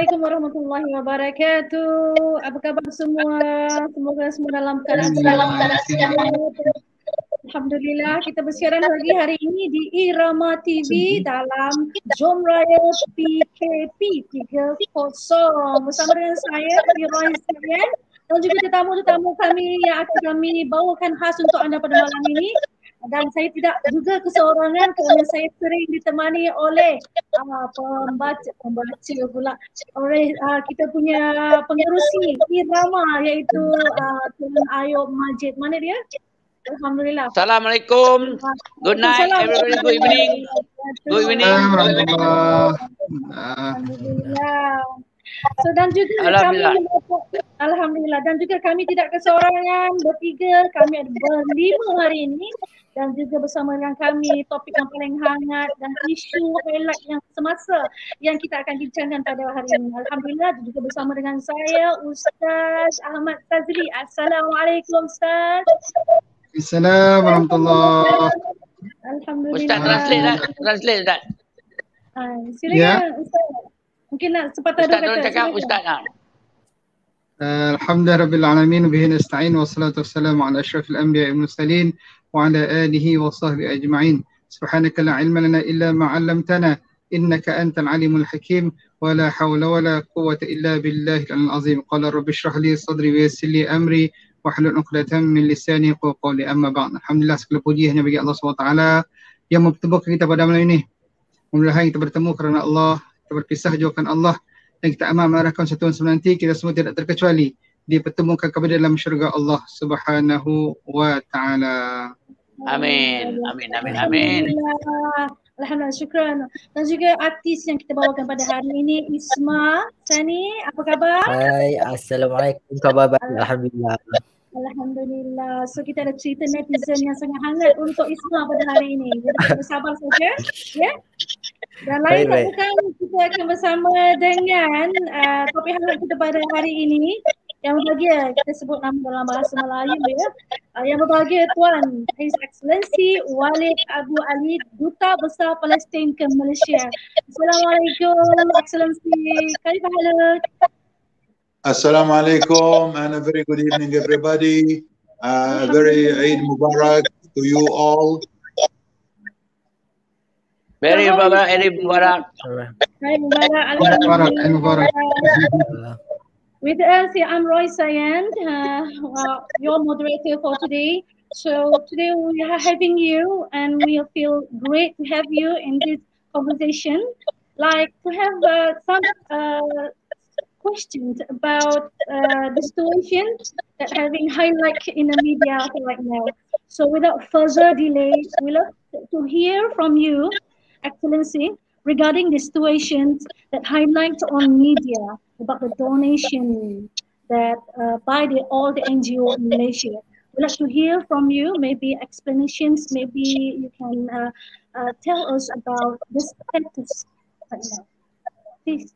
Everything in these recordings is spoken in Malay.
Assalamualaikum warahmatullahi wabarakatuh. Apa kabar semua? Semoga semua dalam keadaan selamat. Alhamdulillah, kita bersiaran lagi hari ini di Irama TV dalam Jom Raya PKP 30 bersama dengan saya, Nabi Royce, dan juga tetamu-tetamu kami yang akan kami bawakan khas untuk anda pada malam ini. Dan saya tidak juga keseorangan kerana saya sering ditemani oleh pembaca pula oleh kita punya pengerusi Irama iaitu Tuan Ayub Majid. Mana dia? Alhamdulillah. Assalamualaikum. Good night everybody. Good evening. Good evening. Alhamdulillah. So dan juga Alhamdulillah, dan juga kami tidak keseorangan, bertiga, kami ada berlima hari ini, dan juga bersama dengan kami topik yang paling hangat dan isu highlight yang semasa yang kita akan bincangkan pada hari ini. Alhamdulillah, juga bersama dengan saya Ustaz Ahmad Fazli. Assalamualaikum Ustaz. Assalamualaikum warahmatullahi. Alhamdulillah. Ustaz translate Ustaz. Silakan Ustaz. Mungkin nak sepatah dua kata. Cakap Ustaz. Alhamdulillah Rabbil Alamin, bihi nasta'in, wassalatu wassalamu ala ashrafil anbiya'i wal mursalin wa ala alihi wa sahbihi ajma'in. Subhanaka la ilma lana illa ma 'allamtana innaka antal alimul hakim wa la hawla wa la quwwata illa billahil azim. Qala rabbi shrah li sadri wa yassir li amri wahlul 'uqdatam min lisani yafqahu qawli. Amma ba'd. Alhamdulillah, segala puji hanya bagi Allah SWT yang mempertemukan kita pada malam ini. Mudah-mudahan kita bertemu kerana Allah, kita berpisah jauhkan Allah, dan kita amal mengarahkan satu nanti kita semua tidak terkecuali dipertemukan kepada dalam syurga Allah Subhanahu wa taala. Amin. Amin. Amin. Amin. Alhamdulillah, syukran. Dan juga artis yang kita bawakan pada hari ini, Isma Sani. Apa khabar? Hai, assalamualaikum. Khabar baik, alhamdulillah. Alhamdulillah. So kita ada cerita netizen yang sangat hangat untuk Isma pada hari ini. Jadi kita bersabar saja, ya. Dan lain tak bukan, kita akan bersama dengan topik hangat kita pada hari ini. Yang berbahagia, kita sebut nama dalam bahasa Melayu, ya. Yang berbahagia Tuan His Excellency Walid Abu Ali, Duta Besar Palestin ke Malaysia. Assalamualaikum Excellency. Kaifa halak? Assalamualaikum and a very good evening everybody. Very Eid Mubarak to you all. Very Mubarak, Eid Mubarak. Eid Mubarak. With us, I'm Roy Sayan, your moderator for today. So today we are having you, and we feel great to have you in this conversation. Like to have some questions about the situation that having highlight in the media right now. So without further delay, we love to hear from you, Excellency, regarding the situations that highlight on media about the donation that by all the NGO in Malaysia. We'd like to hear from you, maybe explanations, maybe you can tell us about the status right now. Please.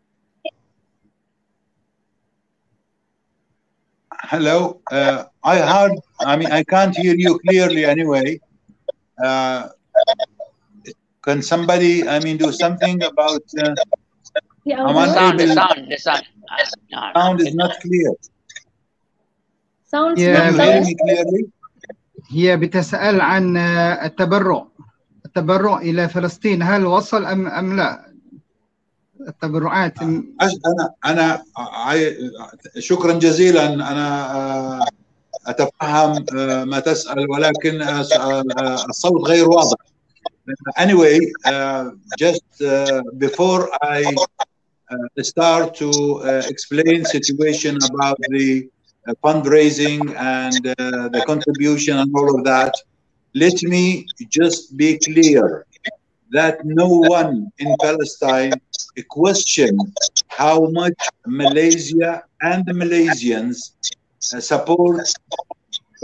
Hello. I can't hear you clearly anyway. Can somebody, do something about The sound is not clear. Sounds Yeah, not Can you hear me clearly? هي بتسأل عن التبرع إلى فلسطين، هل وصل أم لا؟ التبرعات. شكرا جزيلا. أنا أتفهم ما تسأل، ولكن الصوت غير واضح. Anyway, just before I start to explain situation about the fundraising and the contribution and all of that, let me just be clear that no one in Palestine questions how much Malaysia and the Malaysians support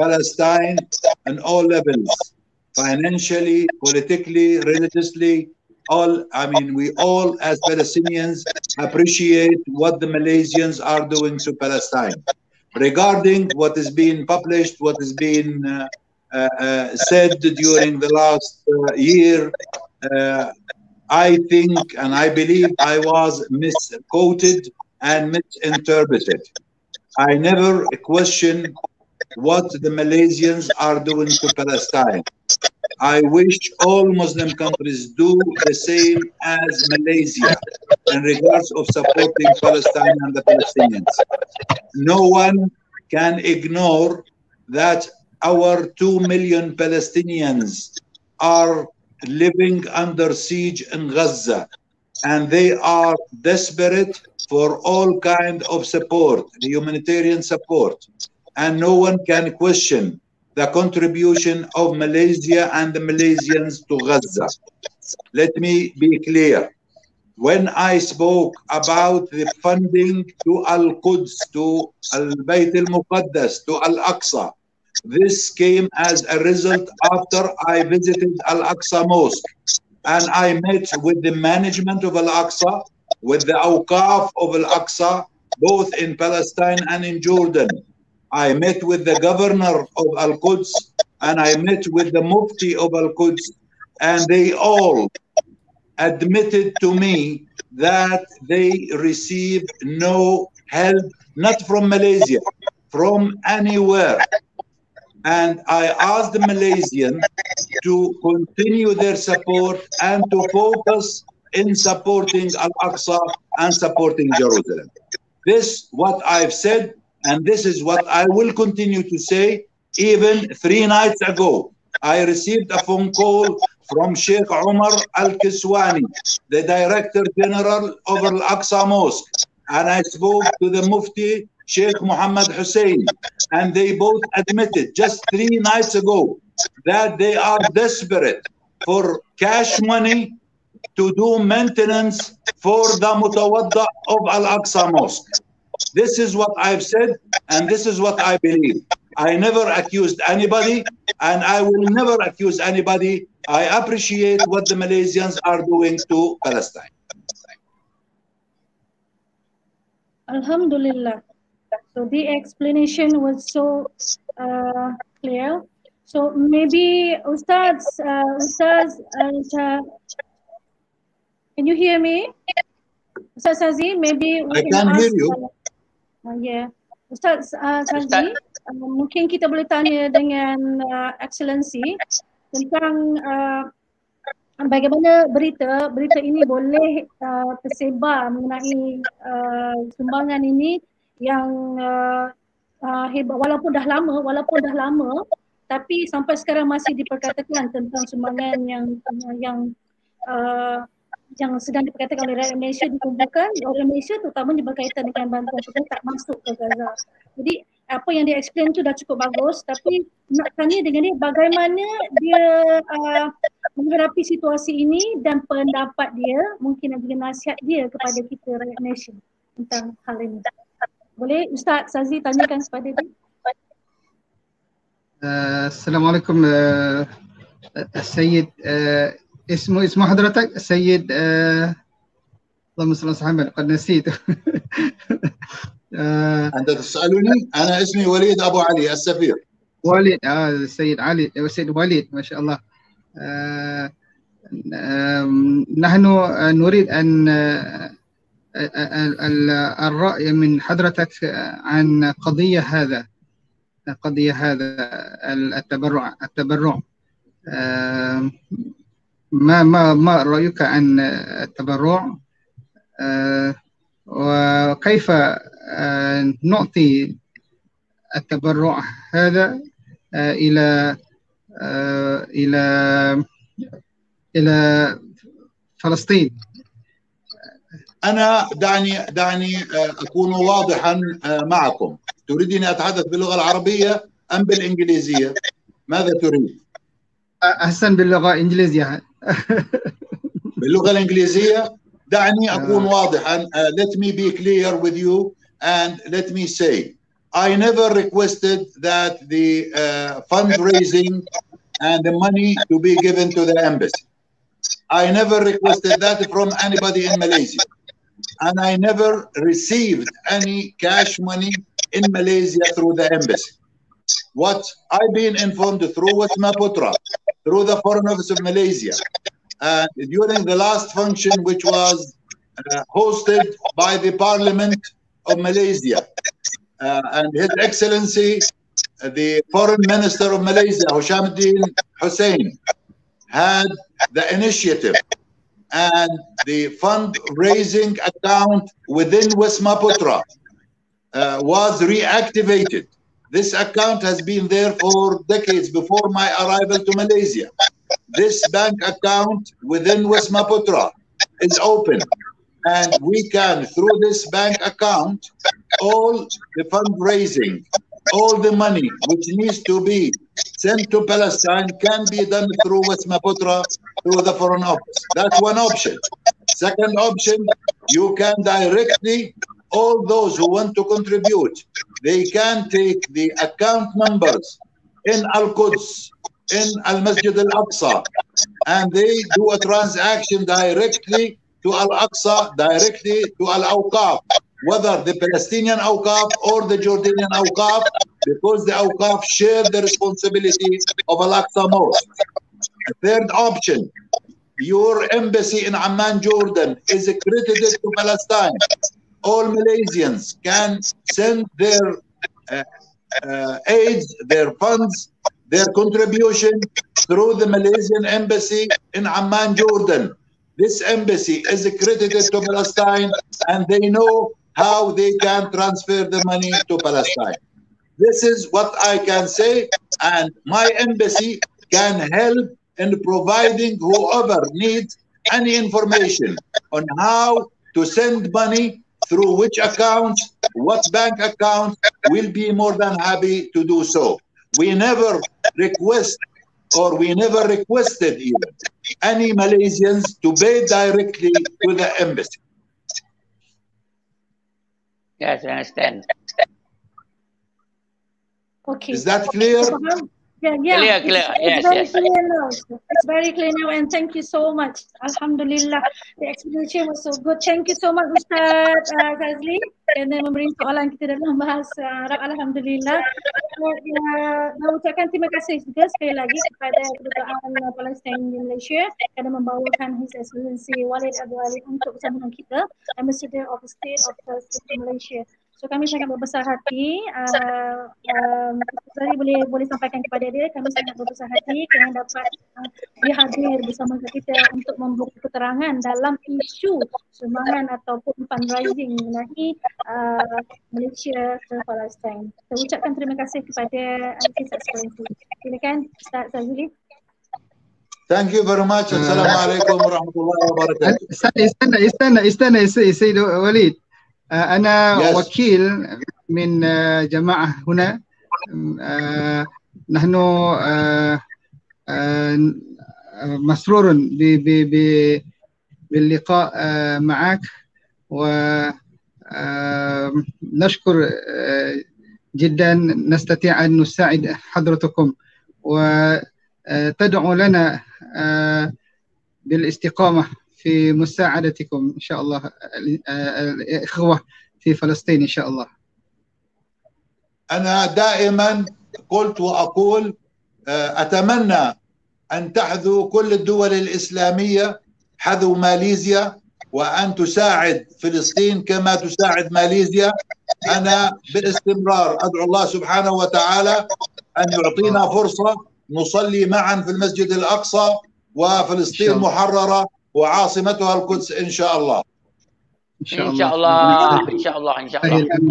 Palestine on all levels, financially, politically, religiously. We all as Palestinians appreciate what the Malaysians are doing to Palestine. Regarding what is being published, what is being said during the last year, I think and I believe I was misquoted and misinterpreted. I never question what the Malaysians are doing to Palestine. I wish all Muslim countries do the same as Malaysia in regards of supporting Palestine and the Palestinians. No one can ignore that our 2 million Palestinians are living under siege in Gaza, and they are desperate for all kind of support, the humanitarian support. And no one can question the contribution of Malaysia and the Malaysians to Gaza. Let me be clear. When I spoke about the funding to Al-Quds, to Al-Bayt al-Muqaddas, to Al-Aqsa, this came as a result after I visited Al-Aqsa Mosque. And I met with the management of Al-Aqsa, with the Awqaf of Al-Aqsa, both in Palestine and in Jordan. I met with the governor of Al-Quds, and I met with the Mufti of Al-Quds, and they all admitted to me that they receive no help, not from Malaysia, from anywhere. And I asked the Malaysian to continue their support and to focus in supporting Al-Aqsa and supporting Jerusalem. This what I've said, and this is what I will continue to say. Even 3 nights ago, I received a phone call from Sheikh Omar Al-Kiswani, the Director General of Al-Aqsa Mosque, and I spoke to the Mufti Sheikh Muhammad Hussein, and they both admitted just 3 nights ago that they are desperate for cash money to do maintenance for the Mutawadda of Al-Aqsa Mosque. This is what I've said, and this is what I believe. I never accused anybody, and I will never accuse anybody. I appreciate what the Malaysians are doing to Palestine. Alhamdulillah. So the explanation was so clear. So maybe Ustaz, can you hear me? Ustaz Sazi, maybe we I can hear you. Yeah, Ustaz Sazi, mungkin kita boleh tanya dengan Excellency tentang bagaimana berita ini boleh tersebar mengenai sumbangan ini yang hebat, walaupun dah lama, tapi sampai sekarang masih diperkatakan tentang sumbangan yang sedang diperkatakan oleh rakyat Malaysia dikumpulkan oleh Malaysia, terutamanya berkaitan dengan bantuan kita tak masuk ke Gaza. Jadi apa yang dia explain tu dah cukup bagus, tapi nak tanya dengan dia bagaimana dia menghadapi situasi ini dan pendapat dia, mungkin juga nasihat dia kepada kita rakyat Malaysia tentang hal ini. Boleh Ustaz Sazi tanyakan kepada dia? Assalamualaikum السيد اسمه حضرتك السيد اللهم صل على محمد قد نسيت. أنت تسألني؟ أنا اسمي وليد أبو علي السفير. وليد السيد علي السيد وليد ما شاء الله. نحن نريد أن الرأي من حضرتك عن قضية هذا التبرع. ما رأيك عن التبرع وكيف نعطي التبرع هذا إلى فلسطين؟ أنا دعني أكون واضحا معكم. تريدني أتحدث باللغة العربية أم بالإنجليزية؟ ماذا تريد؟ أحسن باللغة الإنجليزية. باللغة الإنجليزية دعني أكون واضحا. Let me be clear with you and let me say I never requested that the fundraising and the money to be given to the embassy. I never requested that from anybody in Malaysia, and I never received any cash money in Malaysia through the embassy. What I've been informed through Wasma Putra, through the Foreign Office of Malaysia, during the last function, which was hosted by the Parliament of Malaysia. And His Excellency, the Foreign Minister of Malaysia, Hushamuddin Hussein, had the initiative, and the fundraising account within Wismaputra was reactivated. This account has been there for decades before my arrival to Malaysia. This bank account within Wismaputra is open, and we can, through this bank account, all the fundraising, all the money which needs to be sent to Palestine can be done through Wismaputra, through the Foreign Office. That's one option. Second option, you can directly, all those who want to contribute, they can take the account numbers in Al-Quds, in Al-Masjid Al-Aqsa, and they do a transaction directly to Al-Aqsa, directly to Al-Awqaf, whether the Palestinian Awqaf or the Jordanian Awqaf, because the Awqaf share the responsibility of Al-Aqsa Mosque. A third option, your embassy in Amman, Jordan is accredited to Palestine. All Malaysians can send their aids, their funds, their contribution through the Malaysian embassy in Amman, Jordan. This embassy is accredited to Palestine, and they know how they can transfer the money to Palestine. This is what I can say, and my embassy can help in providing whoever needs any information on how to send money, through which account, what bank account, will be more than happy to do so. We never request, or we never requested even, any Malaysians to pay directly to the embassy. Yes, I understand. Okay. Is that clear? Yeah. Clear. It's Yes, very yes. clear now. It's very clear now, and thank you so much. Alhamdulillah, the explanation was so good. Thank you so much, Ustaz Fazli, kerana memberi soalan kita dalam bahasa Arab. Alhamdulillah. Nak ucapkan terima kasih juga sekali lagi kepada Kedutaan Palestin di Malaysia kerana membawakan His Excellency Walid Abdul untuk bersama dengan kita, Ambassador of the State of Palestine Malaysia. So kami sangat berbesar hati, Zari boleh sampaikan kepada dia, kami sangat berbesar hati kerana dapat dia hadir bersama kita untuk memberi keterangan dalam isu sumbangan ataupun fundraising mengenai Malaysia ke Palestin. Saya ucapkan terima kasih kepada His Excellency. Silakan Ustaz Fazli. Thank you very much. Assalamualaikum warahmatullahi wabarakatuh. استنى سيد وليد. أنا Yes. وكيل من جماعة هنا. نحن مسرور باللقاء معك، ونشكر جدا نستطيع أن نساعد حضرتكم وتدعو لنا بالاستقامة في مساعدتكم إن شاء الله الإخوة في فلسطين إن شاء الله. أنا دائما قلت وأقول أتمنى أن تحذو كل الدول الإسلامية حذو ماليزيا، وأن تساعد فلسطين كما تساعد ماليزيا. أنا باستمرار أدعو الله سبحانه وتعالى أن يعطينا فرصة نصلي معا في المسجد الأقصى، وفلسطين محررة وعاصمتها القدس إن شاء الله. إن شاء الله.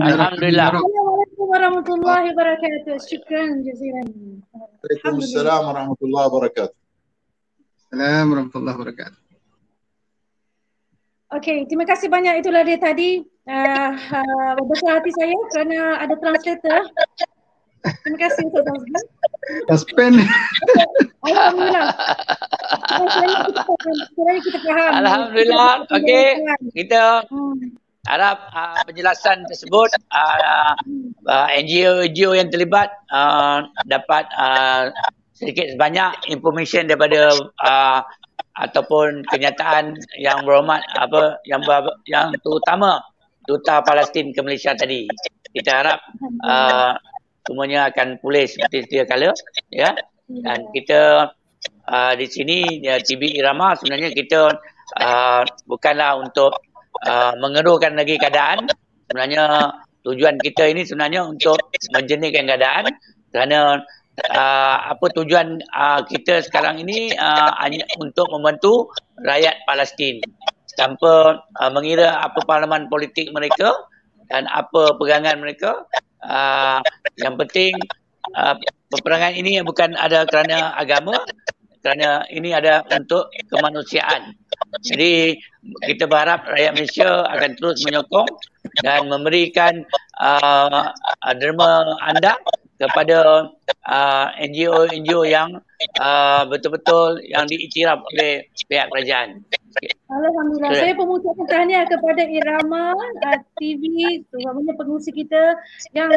الحمد لله. Assalamualaikum warahmatullahi wabarakatuh. Syukran jazilan. عليكم السلام ورحمة الله وبركاته. السلام ورحمة الله وبركاته. Okey, terima kasih banyak. Itulah dia tadi. Berbesar hati saya kerana ada translator. Terima kasih Ustaz Fazli. Taspen. Alhamdulillah. Kita faham. Alhamdulillah. Okey, kita harap penjelasan tersebut NGO yang terlibat dapat sedikit sebanyak information daripada ataupun kenyataan yang berhormat yang terutama Duta Palestin ke Malaysia tadi. Kita harap semuanya akan pulih seperti sedia kala, ya. Dan kita di sini TV Irama sebenarnya kita bukanlah untuk mengeruhkan lagi keadaan. Sebenarnya tujuan kita ini sebenarnya untuk menjernihkan keadaan, kerana apa tujuan kita sekarang ini hanya untuk membantu rakyat Palestin tanpa mengira apa pengalaman politik mereka dan apa pegangan mereka. Yang penting peperangan ini bukan ada kerana agama, kerana ini ada untuk kemanusiaan. Jadi kita berharap rakyat Malaysia akan terus menyokong dan memberikan derma anda kepada NGO-NGO yang betul-betul yang diiktiraf oleh pihak kerajaan. Alhamdulillah. Saya pun mengucapkan tahniah kepada Irama TV, terutamanya pengurusi kita yang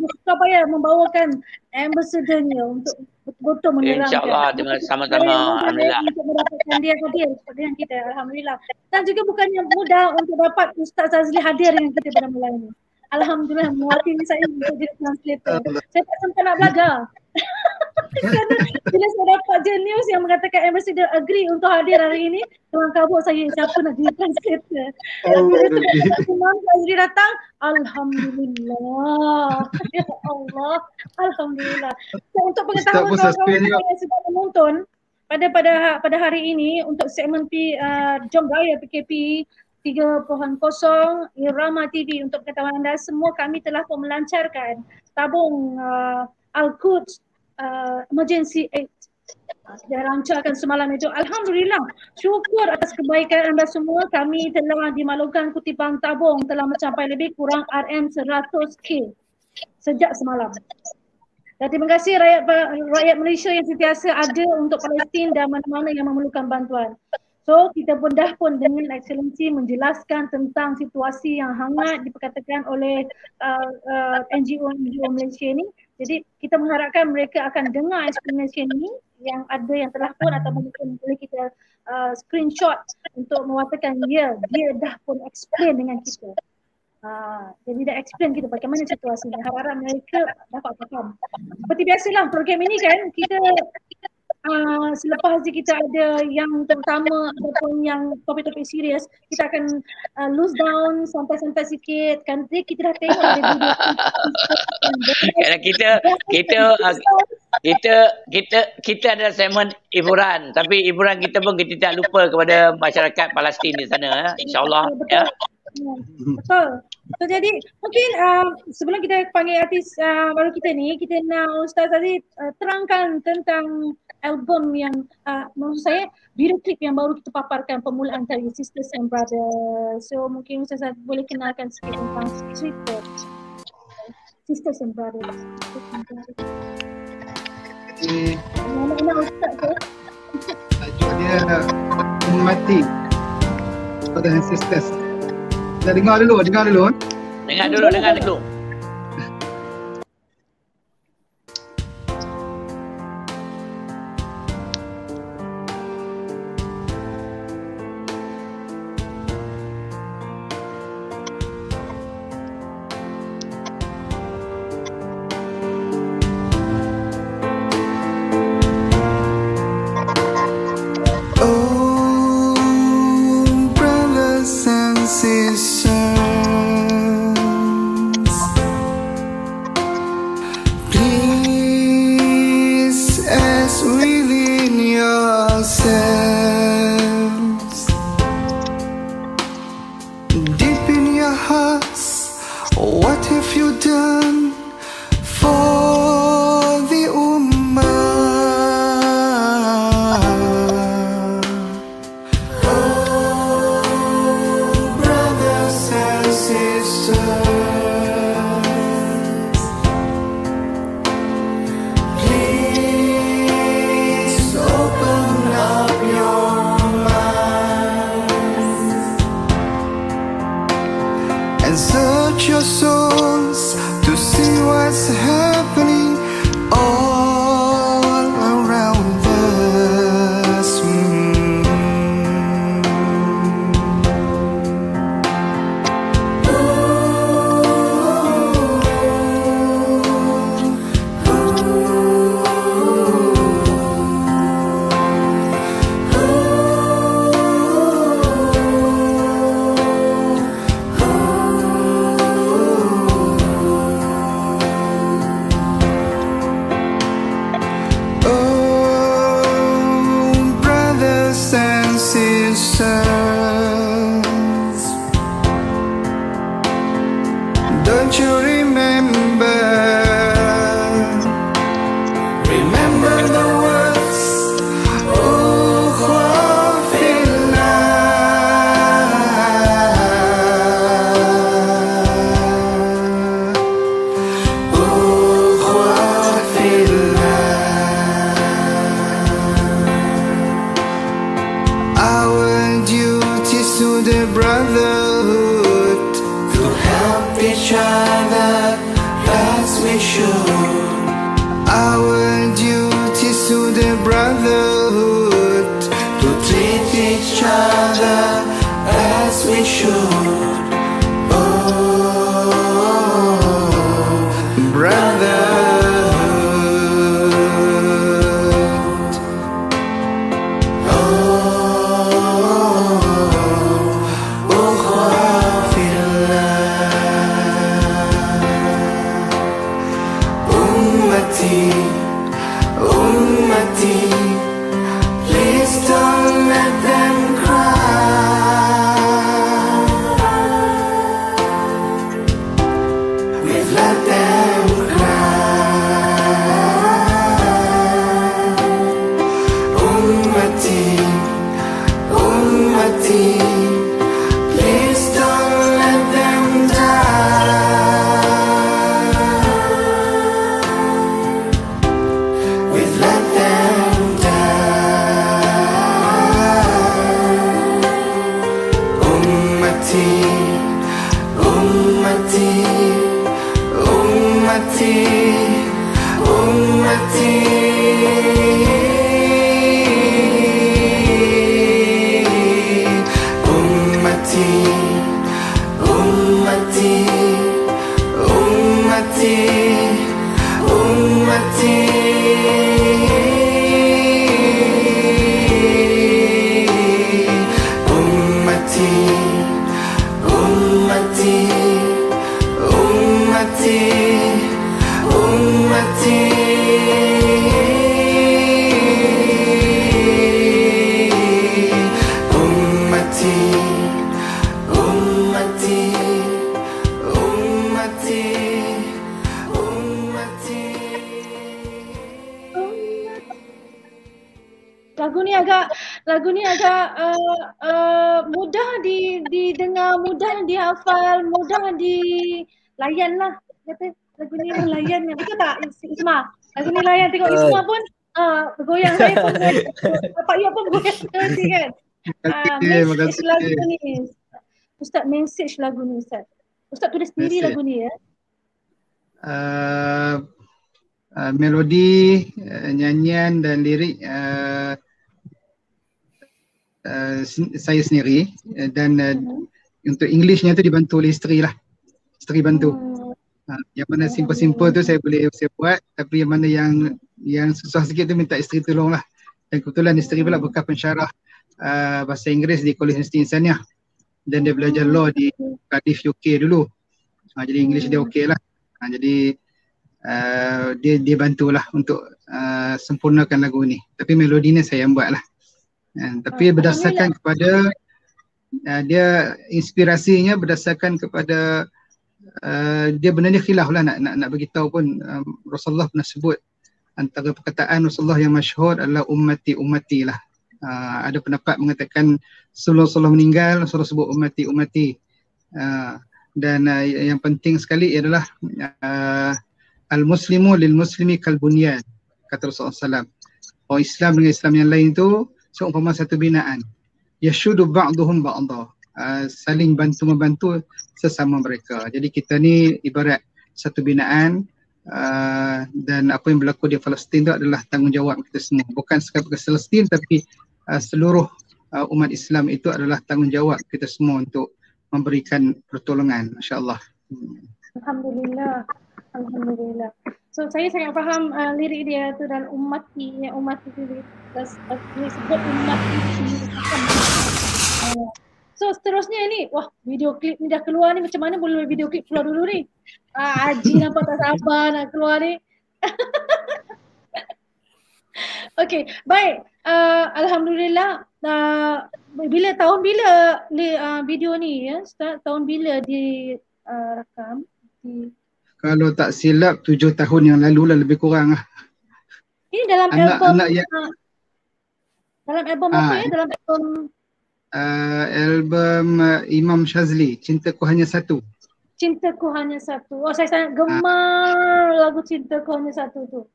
bersuka payah membawakan ambassadornya untuk betul-betul menerangkan. InsyaAllah, dengan sama-sama. Alhamdulillah. Untuk mendapatkan dia hadir seperti yang kita. Alhamdulillah. Dan juga bukannya mudah untuk dapat Ustaz Azli hadir dengan kita pada malam ini. Alhamdulillah, mewakili saya untuk jadi translator. Saya tak sempat nak belajar. Kerana bila saya dapat je news yang mengatakan ambassador agree untuk hadir hari ini, tuan kabut saya siapa nak jadi translator. Bila Imam Azri datang, Alhamdulillah. Ya Allah, Alhamdulillah. So, untuk pengetahuan kawan-kawan yang sedang menonton pada hari ini untuk segmen Jom Raya PKP 3.0 Irama TV, untuk pengetahuan anda semua, kami telah pun melancarkan tabung Al-Quds emergency aid. Kita lancarkan semalam itu. Alhamdulillah, syukur atas kebaikan anda semua. Kami telah dimaklumkan kutipan tabung telah mencapai lebih kurang RM100K sejak semalam. Dan terima kasih rakyat Malaysia yang sentiasa ada untuk Palestin dan mana-mana yang memerlukan bantuan. So kita pun dah pun dengan excellency menjelaskan tentang situasi yang hangat diperkatakan oleh NGO Malaysia ni. Jadi kita mengharapkan mereka akan dengar explanation ni yang ada yang telah pun atau mungkin boleh kita screenshot untuk mewatakan dia dah pun explain dengan kita. Jadi dah explain kita bagaimana situasinya. Harap-harap mereka dapat faham. Seperti biasalah program ini kan kita selepas kita ada yang terutama ataupun yang topik-topik serius, kita akan loose down santai-santai sikit kan. Kita dah tengok ada video. Kita ada segmen hiburan, tapi hiburan kita pun kita tak lupa kepada masyarakat Palestin di sana, insya-Allah ya. Betul. So, jadi mungkin sebelum kita panggil artis baru kita ni, kita nak Ustaz Aziz terangkan tentang album yang maksud saya video klip yang baru kita paparkan, permulaan tadi Sisters and Brothers. So mungkin Ustaz Aziz boleh kenalkan sikit tentang cerita Sisters and Brothers. Jadi Mana Ustaz tu? tajuk dia Mati Brothers and Sisters. Kita dengar dulu. Dengar dulu. Sisters, the brotherhood, to help each other as we should. Our duties to the brotherhood, to treat each other as we should. Oh, brotherhood. Oh, ukhuwah fillah. Ummati, ummati, please don't let them cry. We've let them cry. Ummati, ummati, please don't let them die. We've let them die. Ummati, ummati, ummati, ummati. Ummati, ummati, ummati, ummati. Ummati, ummati, ummati, ummati. Ummati, ummati, ummati, ummati. Lagu ni agak mudah didengar, mudah dihafal, mudah dilayan lah. Kata lagu ni layan, betul tak Isma? Lagu ni layan, tengok Isma pun bergoyang, saya pun Pak Yop pun bergoyang nanti kan. Message lagu ni Ustaz, message lagu ni Ustaz. Ustaz tulis sendiri lagu ni ya? Melodi, nyanyian dan lirik saya sendiri, dan untuk Englishnya tu dibantu oleh isteri lah. Isteri bantu. Yang mana simple-simple tu saya boleh buat, tapi yang mana yang susah sikit tu minta isteri tolong lah. Dan kebetulan isteri pula bekas pensyarah bahasa Inggeris di College Universiti Insaniah, dan dia belajar law di Cardiff UK dulu. Jadi English dia okey lah. Jadi dia bantulah untuk sempurnakan lagu ni. Tapi melodi ni saya yang buat lah. Tapi berdasarkan kepada dia, inspirasinya berdasarkan kepada dia benda ni khilaf lah, nak beritahu pun. Rasulullah pernah sebut, antara perkataan Rasulullah yang masyhur adalah ummati ummati lah. Ada pendapat mengatakan Rasulullah meninggal, Rasulullah sebut ummati ummati. Dan yang penting sekali adalah al-muslimu lil muslimi kal bunyan, kata Rasulullah SAW. Orang Islam dengan Islam yang lain tu seumpama satu binaan. Yashudu ba'duhum ba'dah, saling bantu-membantu sesama mereka. Jadi kita ni ibarat satu binaan, dan apa yang berlaku di Palestin tu adalah tanggungjawab kita semua. Bukan sekadar Palestin, tapi seluruh umat Islam itu adalah tanggungjawab kita semua untuk memberikan pertolongan, insya-Allah. Alhamdulillah. Alhamdulillah. So saya sangat faham lirik dia tu, dan ummati, yang ummati tu dia sebut ummati sendiri. So seterusnya ni, wah, video klip ni dah keluar ni, macam mana boleh video klip keluar dulu ni? Haji nampak tak sabar nak keluar ni. Okey, baik. Alhamdulillah. Tahun bila video ni ya? Tahun bila direkam? Kalau tak silap 7 tahun yang lalu lah, lebih kurang lah. Ini dalam album apa ya? Dalam album Imam Shazli, Cintaku Hanya Satu. Cintaku Hanya Satu. Oh, saya sangat gemar lagu Cintaku Hanya Satu tu.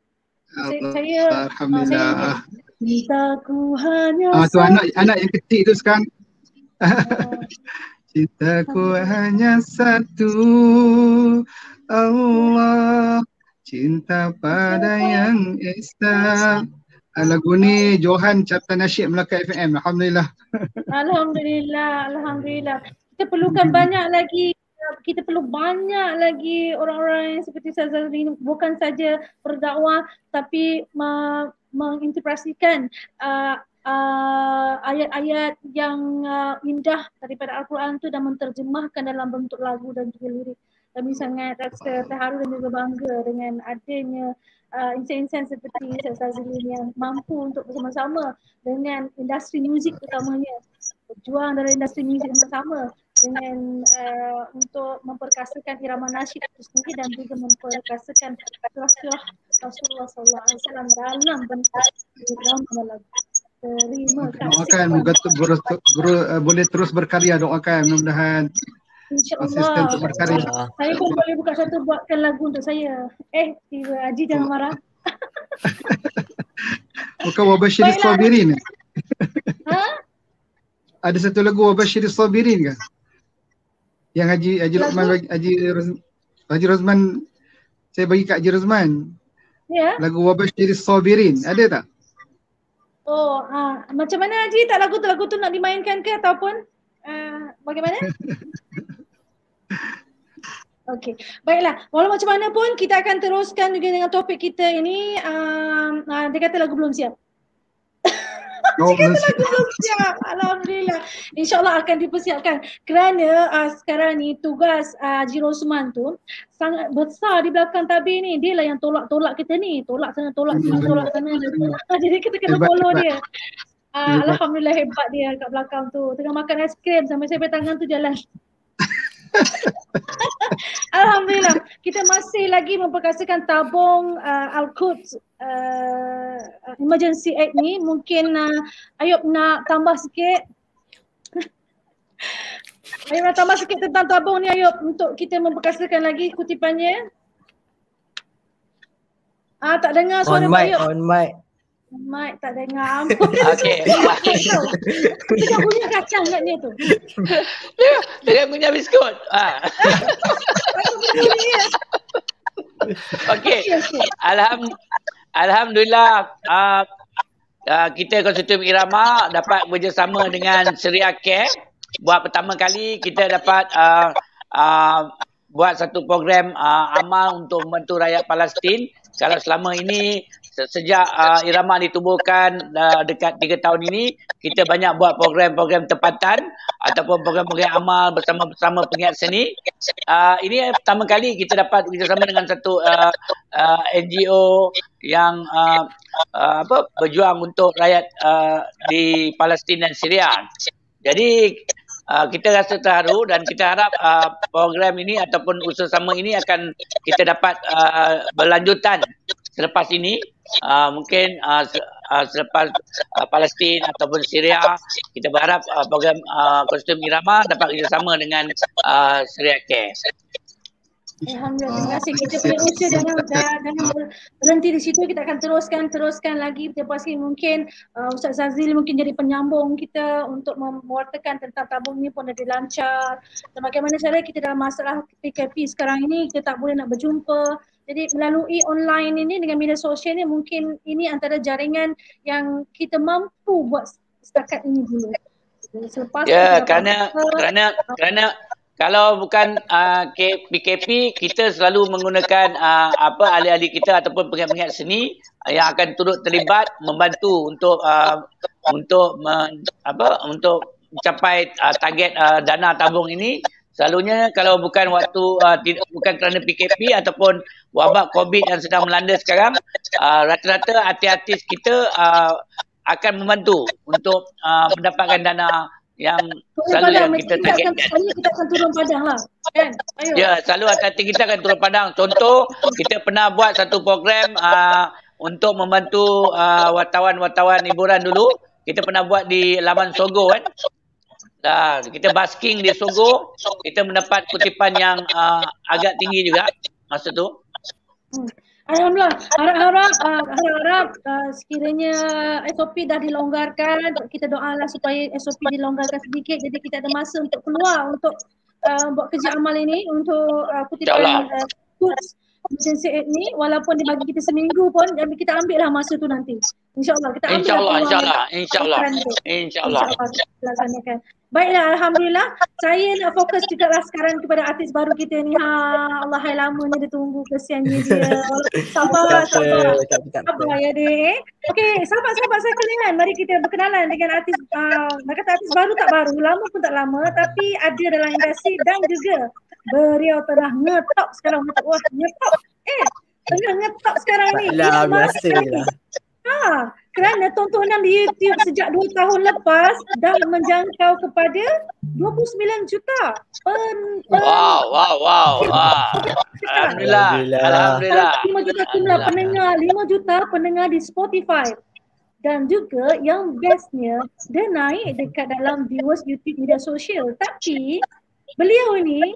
Alhamdulillah. Cintaku Hanya tu Satu. anak yang kecil tu sekarang Cintaku hanya satu, Allah, cinta pada yang esa. Lagu ni Johan Cipta Nasyid Melaka FM. Alhamdulillah. Alhamdulillah. Kita perlukan banyak lagi. Kita perlu banyak lagi orang-orang yang seperti Ustaz Zazlin, bukan saja berdakwah tapi menginterpretasikan ayat-ayat yang indah daripada Al-Quran tu dan menterjemahkan dalam bentuk lagu dan juga lirik. Kami sangat rasa terharu dan juga bangga dengan adanya insan-insan seperti Ustaz Zazlin yang mampu untuk bersama-sama dengan industri muzik utamanya, berjuang dalam industri muzik bersama dengan untuk memperkasakan irama nasyid itu sendiri dan juga memperkasakan surah Rasulullah SAW dalam bentuk irama lagu. Terima kasih. Doakan moga boleh terus berkarya, doakan mudah-mudahan konsisten untuk berkarya. Saya pun boleh buka satu buatkan lagu untuk saya. Tiba Haji jangan marah. Bukan Wabashiris Sabirin. Ada satu lagu Wabashiris Sabirin kan? Yang Haji Luqman bagi, Haji Rozman, saya bagi kat Haji Rozman. Ya. Lagu Wabashiris Sabirin, ada tak? Macam mana Haji? Tak lagu tu nak dimainkan ke ataupun bagaimana? Okey, baiklah. Walau macam mana pun kita akan teruskan juga dengan topik kita ini. Dia kata lagu belum siap. Lagu belum siap. Alhamdulillah. InsyaAllah akan dipersiapkan. Kerana sekarang ni tugas Haji Rosman tu sangat besar di belakang tabir ni. Dia lah yang tolak-tolak kita ni. Tolak sana, tolak sini, tolak sana. Jadi kita kena follow dia. Alhamdulillah hebat dia kat belakang tu. Tengah makan aiskrim sampai saya tangan tu jalan. Alhamdulillah, kita masih lagi memperkasakan tabung Al-Quds Emergency Aid ni. Mungkin Ayub nak tambah sikit. Ayub nak tambah sikit tentang tabung ni Ayub, untuk kita memperkasakan lagi kutipannya. Tak dengar suara Ayub. On mic. Mic tak dengar. Ampun. Okey. Kita punya kacang kat dia tu. Dia punya biskut. Okey. Alhamdulillah kita Konsortium Irama dapat bekerjasama dengan Syariah Care. Buat pertama kali kita dapat buat satu program amal untuk membantu rakyat Palestin. Kalau selama ini sejak Irama ditubuhkan dekat 3 tahun ini, kita banyak buat program-program tempatan ataupun program-program amal bersama-sama penggiat seni. Ini pertama kali kita dapat bekerjasama dengan satu NGO yang berjuang untuk rakyat di Palestin dan Syria. Jadi kita rasa terharu dan kita harap program ini ataupun usaha sama ini akan kita dapat berlanjutan selepas ini. Mungkin selepas Palestin ataupun Syria, kita berharap program Konsortium Irama dapat bekerjasama dengan Syariah Care. Alhamdulillah, terima kasih. Kita punya usaha jangan berhenti di situ. Kita akan teruskan lagi. Kita pasti mungkin Ustaz Zazil mungkin jadi penyambung kita untuk mewartakan tentang tabung ini pun lebih lancar. Dan bagaimana cara kita dalam masalah PKP sekarang ini, kita tak boleh nak berjumpa. Jadi melalui online ini dengan media sosial ini, mungkin ini antara jaringan yang kita mampu buat setakat ini dulu. Selepas kerana kalau bukan PKP, kita selalu menggunakan ahli-ahli kita ataupun penggiat-penggiat seni yang akan turut terlibat membantu untuk mencapai target dana tabung ini. Selalunya kalau bukan bukan kerana PKP ataupun wabak COVID yang sedang melanda sekarang, rata-rata artis-artis kita akan membantu untuk mendapatkan dana yang selalu yang kita targetkan. Kita akan turun padang lah, kan? Ayo. Ya, selalu artis kita akan turun padang. Contoh, kita pernah buat satu program untuk membantu wartawan-wartawan hiburan dulu. Kita pernah buat di Laman Sogo kan. Kita basking di Sogo, kita mendapat kutipan yang agak tinggi juga masa tu. Alhamdulillah, harap-harap sekiranya SOP dah dilonggarkan, kita doalah supaya SOP dilonggarkan sedikit, jadi kita ada masa untuk keluar untuk buat kerja amal ini, untuk kutipan quotes Mission Said ni, walaupun dia bagi kita seminggu pun, kita ambil lah masa tu nanti. InsyaAllah kita ambil InsyaAllah kita laksanakan. Baiklah, Alhamdulillah. Saya nak fokus juga lah sekarang kepada artis baru kita ni. Allah, hai lamanya dia tunggu, kesiannya dia. Sabar ya dek. Okey, sahabat-sahabat saya kalian, mari kita berkenalan dengan artis, nak kata artis baru tak baru, lama pun tak lama, tapi ada dalam industri dan juga beliau tengah ngetop sekarang. Wah, ngetop. Tengah ngetop sekarang ni. Biasa lah. Kerana tontonan di YouTube sejak 2 tahun lepas dah menjangkau kepada 29 juta. Wow. Alhamdulillah. 5 juta jumlah pendengar, 5 juta pendengar di Spotify. Dan juga yang bestnya, dia naik dekat dalam viewers YouTube media sosial. Tapi beliau ni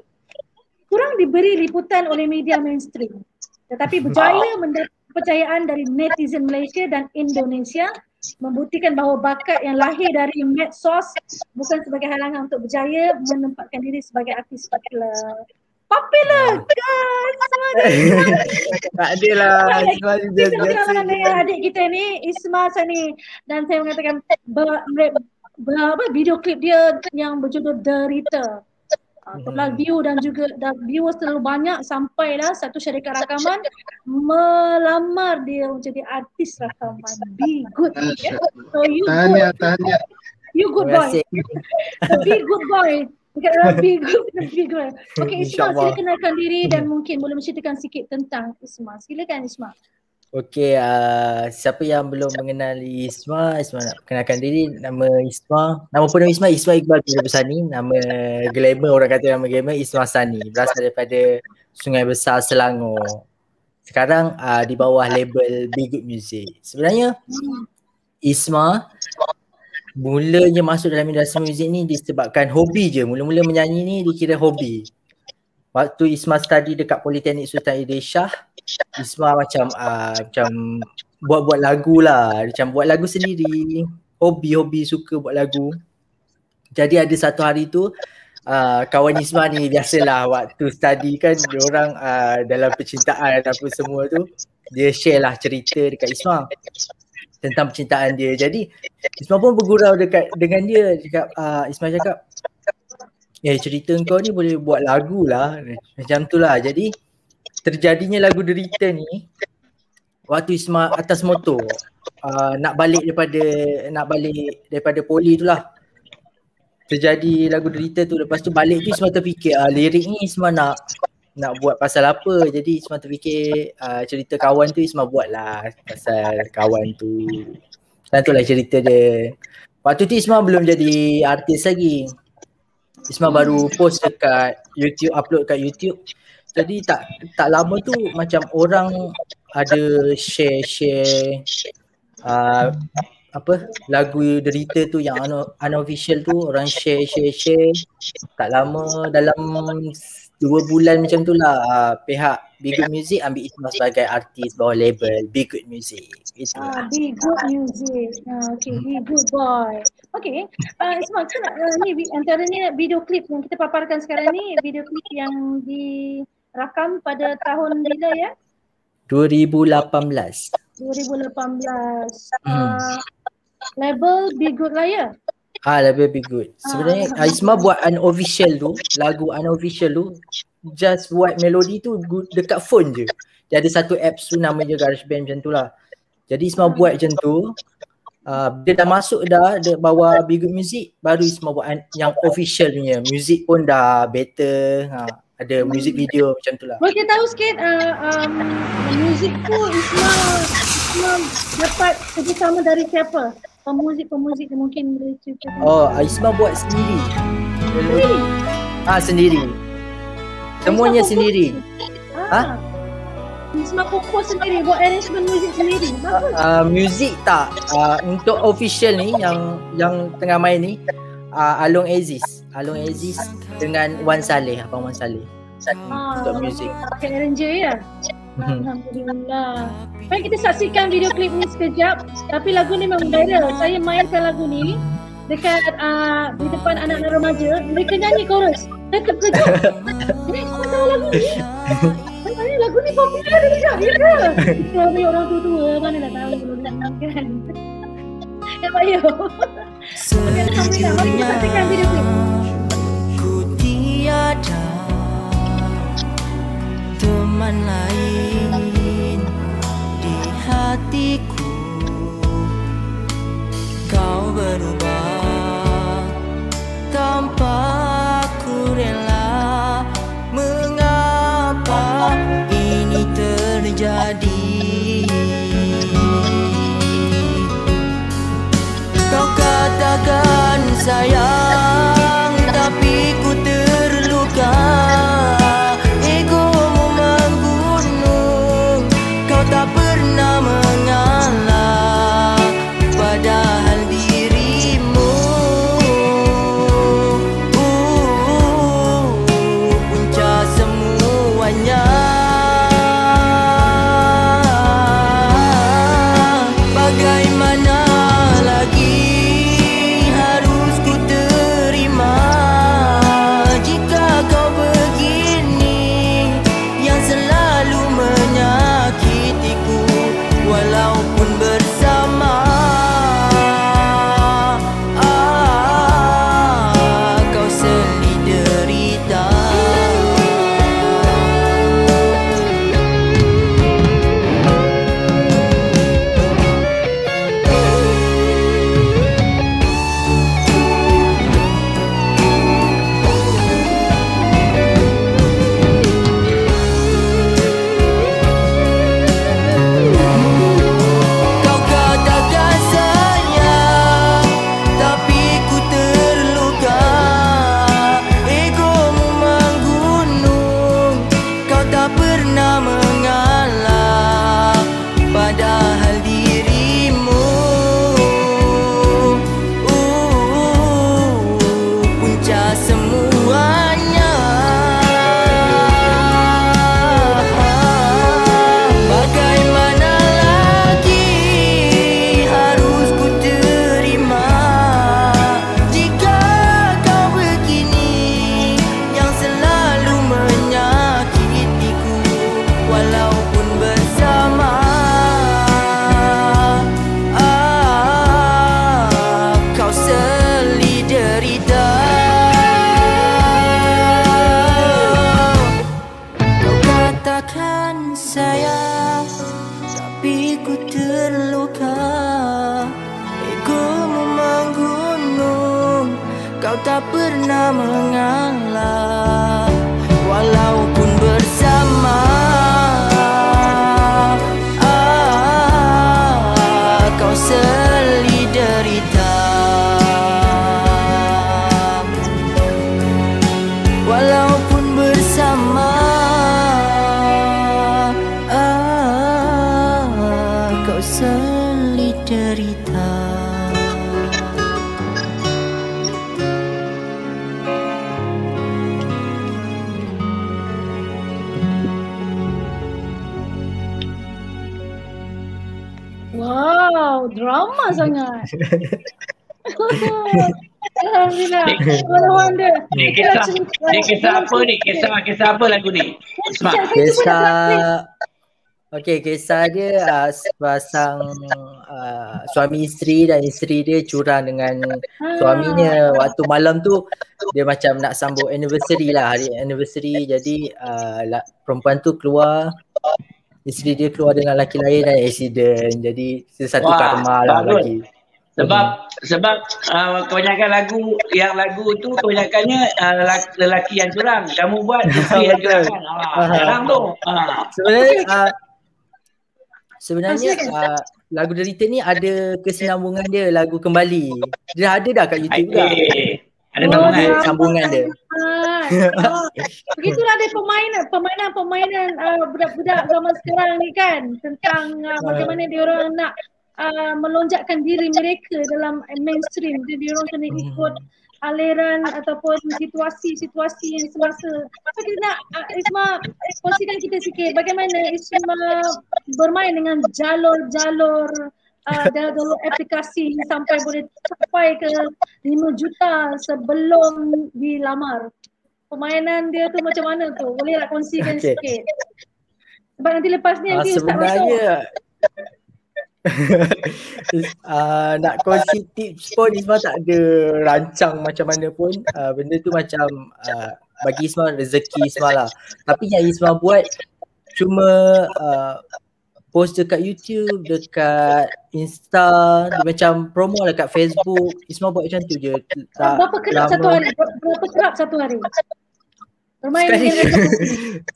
kurang diberi liputan oleh media mainstream. Tetapi berjaya mendapat kepercayaan dari netizen Malaysia dan Indonesia, membuktikan bahawa bakat yang lahir dari medsos bukan sebagai halangan untuk berjaya menempatkan diri sebagai artis popular. Tak adalah. Kita berkenalan dengan adik kita ni, Isma Sani, dan saya mengatakan video klip dia yang berjudul Derita. Total view dan juga viewers terlalu banyak, sampailah satu syarikat rakaman melamar dia menjadi artis rakaman. Be good. So you good boy. Be good boy. Be good. Okay, Isma, sila kenalkan diri dan mungkin boleh menceritakan sikit tentang Isma. Silakan Isma. Okey, siapa yang belum mengenali Isma nak kenalkan diri. Nama Isma, nama penuh Isma Iqbal Bin Sani. Nama glamour, orang kata nama glamour Isma Sani, berasal daripada Sungai Besar, Selangor. Sekarang di bawah label Be Good Music. Sebenarnya Isma mulanya masuk dalam industri muzik ni disebabkan hobi je. Mula-mula menyanyi ni dikira hobi. Waktu Isma study dekat Politeknik Sultan Idris Shah, Isma macam buat lagu lah, macam buat lagu sendiri, hobi suka buat lagu. Jadi ada satu hari tu kawan Isma ni, biasalah waktu study kan diorang dalam percintaan apa semua tu, dia share lah cerita dekat Isma tentang percintaan dia. Jadi Isma pun bergurau dengan dia, Isma cakap, cerita kau ni boleh buat lagu lah, macam tu lah. Jadi terjadinya lagu Derita ni waktu Isma atas motor nak balik daripada poli tu lah. Terjadi lagu Derita tu. Lepas tu balik tu Isma terfikir lirik ni Isma nak buat pasal apa. Jadi Isma terfikir cerita kawan tu Isma buat lah pasal kawan tu. Dan tu lah cerita dia. Waktu tu Isma belum jadi artis lagi. Isma baru post dekat YouTube, upload kat YouTube. Jadi tak lama tu macam orang ada share lagu Derita tu yang unofficial tu, orang share. Tak lama, dalam 2 bulan macam tu lah, pihak Be Good Music ambil Isma sebagai artis bawah label Be Good Music. Be Good Music. Okay, Be Good Boy. Okay, Isma, ni antaranya video klip yang kita paparkan sekarang ni, video klip yang dirakam pada tahun bila ya? 2018. Label Be Good lah ya? Label Be Good. Sebenarnya Isma buat unofficial tu, lagu unofficial tu, just buat melodi tu dekat phone je. Dia ada satu apps tu namanya GarageBand macam tu lah. Jadi Isma buat macam tu. Dia dah masuk dah bawa Be Good Music, baru Isma buat yang official punya. Music pun dah better. Ada music video macam tu lah. Boleh kita tahu sikit music tu Isma dapat kerjasama dari siapa? Pemuzik yang mungkin boleh ceritakan. Isma buat sendiri. Sendiri. Semuanya sendiri. Isma kompos sendiri, buat arrangement muzik sendiri. Muzik tak. Untuk official ni yang tengah main ni, Along Aziz dengan Abang Wan Saleh. Untuk muzik. Pakai arranger ya? Alhamdulillah. Baik, kita saksikan video klip ni sekejap. Tapi lagu ni memang viral. Saya mainkan lagu ni dekat di depan anak-anak remaja. Mereka nyanyi chorus. Saya terkejut. Jadi kau tahu lagu ni? Sebenarnya lagu ni popular juga. Ya. Kami orang tua-tua mana nak tahu belum nak kan. Ya Pak Yo. Okey, alhamdulillah. Mari kita saksikan video klip. Ku tiada teman lain di hatiku, kau berubah tanpa ku rela. Mengapa ini terjadi? Kau katakan sayang, tapi ku terluka. Egomu menggunung, kau tak pernah mengalah. Padahal dirimu punca semuanya. Bagaimana lagi harus ku terima jika kau begini, yang selalu menyakitiku walaupun bersama. Kau sedih derita. Kau katakan sayang, tapi ku terluka. Egomu menggunung, kau tak pernah mengalah. Padahal dirimu punca semuanya. Bagaimana lagi harus ku terima jika kau begini, yang selalu menyakitiku walaupun bersama. Kau sedih derita. Kau katakan sayang, tapi ku terluka. Egomu menggunung, kau tak pernah mengalah. Walaupun bersama, kau sedih derita. Walaupun bersama, kau sedih derita. Wow, drama sangat. Alhamdulillah. Wonder. Ni kisah apa ni? Kisah apa lagu ni? Isma. Kisah dia sepasang suami isteri, dan isteri dia curang dengan suaminya. Waktu malam tu dia macam nak sambut anniversary lah, hari anniversary. Jadi perempuan tu keluar, isteri dia keluar dengan lelaki lain dan accident. Jadi satu karma lah bagi. Sebab kebanyakan lagu tu kebanyakannya lelaki yang curang. Kamu buat isteri yang curang kan. Curang tu. Sebenarnya lagu Derita ni ada kesinambungan dia, lagu Kembali. Dia ada dah kat YouTube juga. Ada sambungan dia. Begitulah dia permainan budak-budak zaman sekarang ni kan, tentang macam mana dia orang nak melonjakkan diri mereka dalam mainstream. Jadi orang kena ikut aliran ataupun situasi-situasi yang semasa. So kita nak Isma kongsikan kita sikit bagaimana Isma bermain dengan jalur-jalur jalur aplikasi sampai boleh capai ke 5 juta sebelum dilamar. Permainan dia tu macam mana tu? Boleh tak kongsikan sikit? Sebab nanti lepas ni nanti Ustaz masuk. Nak kongsi tips pun Isma tak ada rancang macam mana pun. Benda tu macam bagi Isma rezeki Isma lah. Tapi yang Isma buat cuma post dekat YouTube, dekat Insta, dia macam promo lah kat Facebook. Isma buat macam tu je. Berapa kerap satu hari? Berapa kerap satu hari? Bermain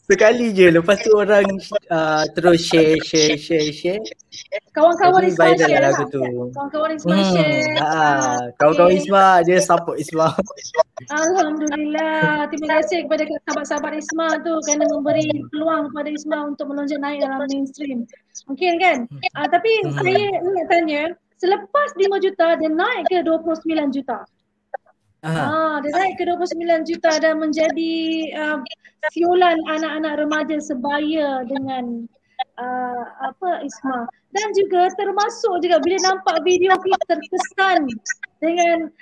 sekali je. Lepas tu orang terus share. Kawan-kawan Isma share lah. Kawan-kawan Isma share. Kawan-kawan Isma dia support Isma. Alhamdulillah. Terima kasih kepada sahabat-sahabat Isma tu kerana memberi peluang kepada Isma untuk melonjak naik dalam mainstream. Mungkin kan? Tapi saya nak tanya, selepas 5 juta dia naik ke 29 juta? Dia naik ke 29 juta dan menjadi siulan anak-anak remaja sebaya dengan Isma. Dan juga termasuk juga bila nampak video klip terkesan dengan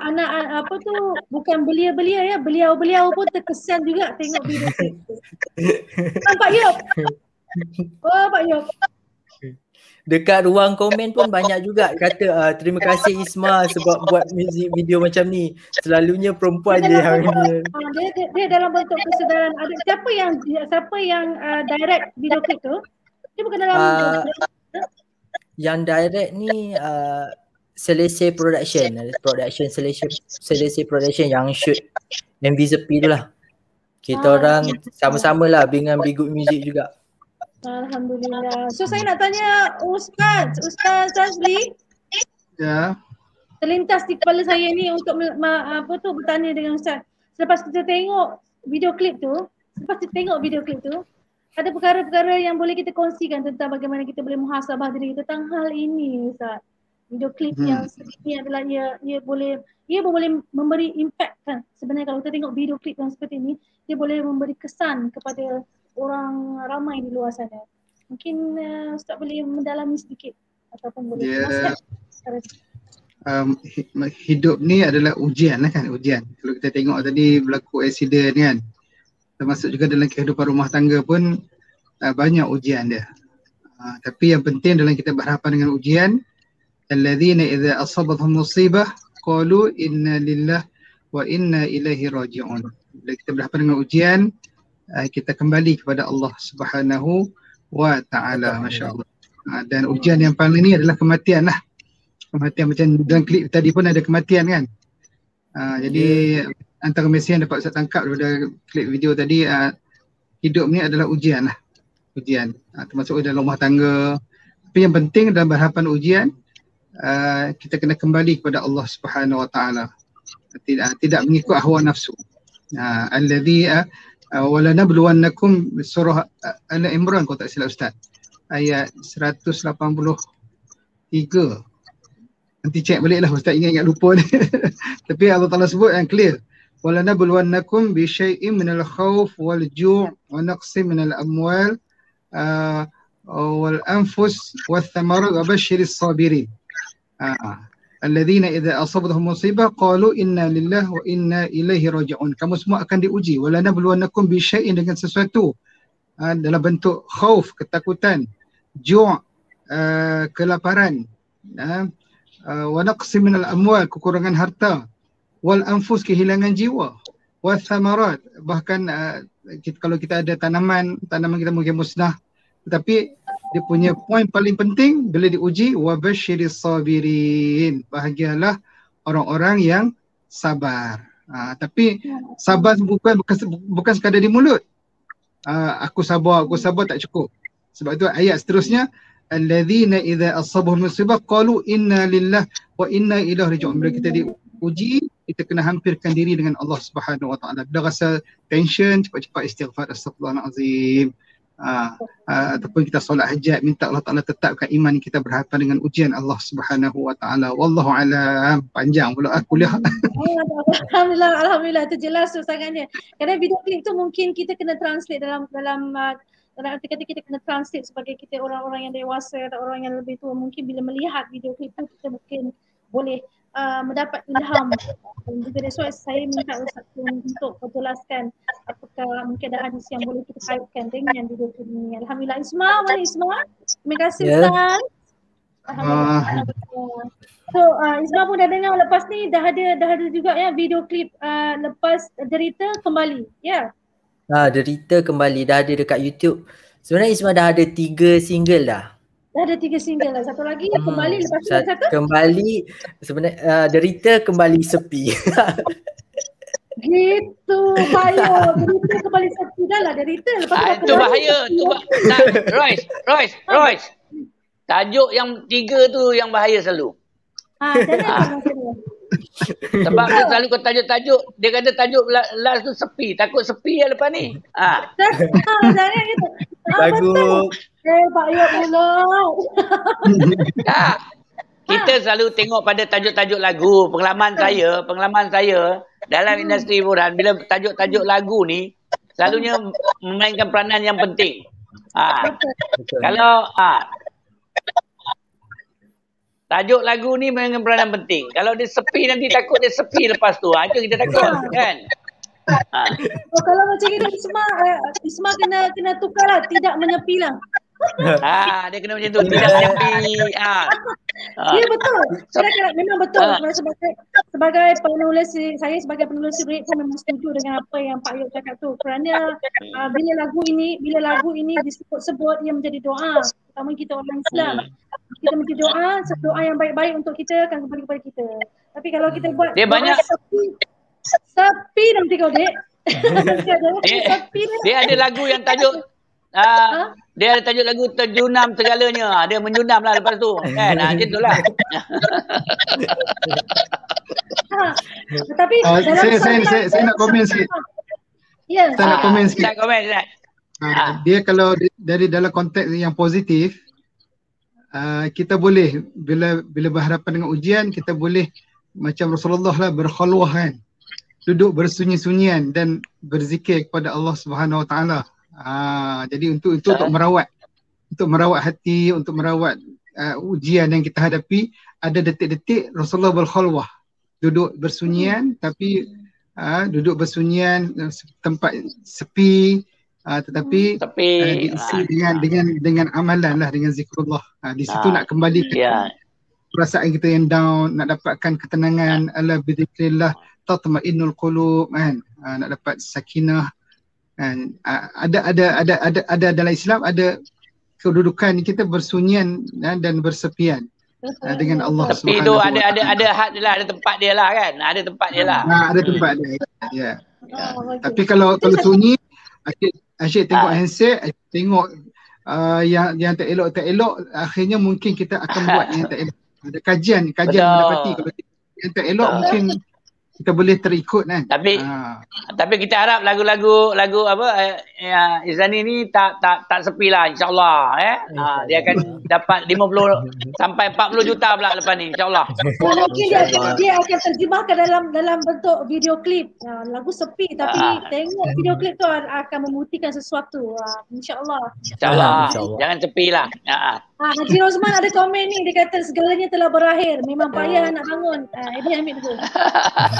anak bukan belia-belia ya, beliau-beliau pun terkesan juga tengok video klip tu. Nampak Yop? Oh Pak Yop. Dekat ruang komen pun banyak juga kata terima kasih Isma sebab buat music video macam ni. Selalunya perempuan je yang dia dalam bentuk kesedaran. Siapa yang direct video klip tu? Dia bukan dalam yang direct ni Selesai Production Selesai Production yang shoot MV Sepi tu lah. Kita orang sama-sama lah dengan Be Good Music juga. Alhamdulillah. So saya nak tanya Ustaz Azli. Ya. Terlintas di kepala saya ni untuk bertanya dengan Ustaz. Selepas kita tengok video klip tu, ada perkara-perkara yang boleh kita kongsikan tentang bagaimana kita boleh muhasabah diri tentang hal ini Ustaz. Video klip yang ini adalah ia boleh memberi impact kan. Sebenarnya kalau kita tengok video klip yang seperti ini, dia boleh memberi kesan kepada orang ramai di luar sana. Mungkin Ustaz boleh mendalami sedikit ataupun boleh nasihat. Hidup ni adalah ujian lah kan, ujian. Kalau kita tengok tadi berlaku accident kan, termasuk juga dalam kehidupan rumah tangga pun banyak ujian dia. Tapi yang penting dalam kita berhadapan dengan ujian, alladzina idza asabathum musibah qalu inna lillahi wa inna ilaihi raji'un. Bila kita berhadapan dengan ujian, kita kembali kepada Allah Subhanahu wa ta'ala, masya-Allah. Dan ujian yang paling ni adalah kematian lah. Kematian macam dalam klip tadi pun ada kematian kan. Jadi antara mesej yang dapat saya tangkap daripada klip video tadi, hidup ni adalah ujian lah. Ujian, termasuk dalam rumah tangga. Tapi yang penting dalam berhadapan ujian, kita kena kembali kepada Allah Subhanahu wa ta'ala. Tidak mengikut hawa nafsu. Alladhi wala nabluwannakum, surah Al-Imran kalau tak silap Ustaz, ayat 183. Nanti cek balik lah Ustaz, ingat lupa ni. Tapi Allah Ta'ala sebut yang clear, wala nabluwannakum bi syai'in minal khawf wal ju' wa naqsim minal amwal wal anfus wath thamarat wa basyiris sabirin. Alladzina idza asabatuhum musibah qalu inna lillahi wa inna ilaihi raji'un. Kamu semua akan diuji. Wala nabluwannakum bi syai'in, dengan sesuatu dalam bentuk khauf, ketakutan, ju', kelaparan, wa naqsim minal amwal, kekurangan harta, wal anfus, kehilangan jiwa, wa thamarat, bahkan kalau kita ada tanaman kita mungkin musnah, tetapi dia punya poin paling penting bila diuji, wa basyiris sabirin, bahagialah orang-orang yang sabar. Tapi sabar bukan sekadar di mulut. Aku sabar tak cukup. Sebab itu ayat seterusnya, alladzina idza asabahum musibah qalu inna lillahi wa inna ilaihi raji'un. Bila kita diuji, kita kena hampirkan diri dengan Allah Subhanahu wa ta'ala. Bila rasa tension, cepat-cepat istighfar, astagfirullahalazim. ataupun kita solat hajat, minta Allah Ta'ala tetapkan iman kita berhadapan dengan ujian Allah Subhanahu Wa Ta'ala. Wallahu alam. Panjang pula kuliah. Alhamdulillah itu jelas tu sangatnya. Kerana video klip tu mungkin kita kena translate dalam arti kata kita kena translate sebagai kita orang-orang yang dewasa atau orang yang lebih tua, mungkin bila melihat video klip tu kita mungkin boleh mendapat ilham. Dan juga that's why saya minta Ustaz untuk menjelaskan apakah mungkin ada hadis yang boleh kita kaitkan dengan video klip ini. Alhamdulillah. Isma, mana Isma? Terima kasih Ustaz. Alhamdulillah. So Isma pun dah dengar lepas ni dah ada juga ya video klip lepas Derita Kembali. Ya. Derita Kembali dah ada dekat YouTube. Sebenarnya Isma dah ada 3 single dah. Dah ada 3 single lah. Satu lagi Kembali, lepas tu satu? Kembali sebenarnya Derita Kembali Sepi. Gitu. Bahaya. Derita Kembali Sepi dah lah. Derita lepas tu itu bahaya. Royce. Tajuk yang 3 tu yang bahaya selalu. Sebab dia selalu kau tajuk-tajuk, dia kata tajuk last tu sepi, takut sepi lah lepas ni. Jangan gitu. Lagu Pak Ayub pula. Tak. Kita selalu tengok pada tajuk-tajuk lagu. Pengalaman saya dalam industri hiburan, bila tajuk-tajuk lagu ni selalunya memainkan peranan yang penting. Kalau tajuk lagu ni memainkan peranan penting. Kalau dia sepi nanti takut dia sepi lepas tu. Itu kita takut kan. Kalau macam itu Isma kena tukar lah, tidak menyepi lah. Dia kena macam tu, tidak menyepi. Ya betul. Kadang-kadang memang betul. Sebagai penulis, saya sebagai penulis lirik pun memang setuju dengan apa yang Pak Ayub cakap tu. Kerana bila lagu ini disebut-sebut, ia menjadi doa. Terutama kita orang Islam. Kita mesti doa yang baik-baik untuk kita akan kembali kepada kita. Tapi kalau kita buat dia banyak sepi nanti kau dek. Dia ada lagu yang tajuk dia ada tajuk lagu terjunam segalanya. Dia menjunam lah lepas tu. Kan? Macam tu lah. Tapi saya nak komen sikit. Ya. Saya nak komen sikit. Dia kalau dari dalam konteks yang positif, kita boleh bila berhadapan dengan ujian, kita boleh macam Rasulullah lah berkhulwah kan, duduk bersunyi-sunyian dan berzikir kepada Allah Subhanahu Wa Taala. Jadi untuk merawat hati, untuk merawat ujian yang kita hadapi, ada detik-detik Rasulullah berkhulwah, duduk bersunyian, tapi duduk bersunyian tempat sepi, tetapi diisi dengan amalan lah, dengan zikrullah. Di situ nak kembali perasaan kita yang down, nak dapatkan ketenangan. Ala bidzikrillah tatma'innul qulub kan, nak dapat sakinah kan. Ada dalam Islam ada kedudukan kita bersunyian dan bersepian dengan Allah Subhanahu Wa Taala. Tapi tu ada had dia lah, ada tempat dia lah kan. Ada tempat dia lah. Ada tempat dia. Ya. Tapi kalau sunyi, asyik tengok handset, tengok yang tak elok, akhirnya mungkin kita akan buat yang tak elok. Ada kajian mendapati kalau yang tak elok mungkin kita boleh terikut kan. Tapi kita harap lagu Izani ni tak sepi lah, insyaAllah. Dia akan dapat 50 sampai 40 juta pula lepas ni, insyaAllah. Mungkin dia akan terjemahkan dalam bentuk video klip. Lagu sepi tapi tengok video klip tu akan membuktikan sesuatu. InsyaAllah. InsyaAllah. Jangan sepi lah. Haji Rosman ada komen ni, dia kata segalanya telah berakhir, memang payah nak bangun. Ibu ambil dulu.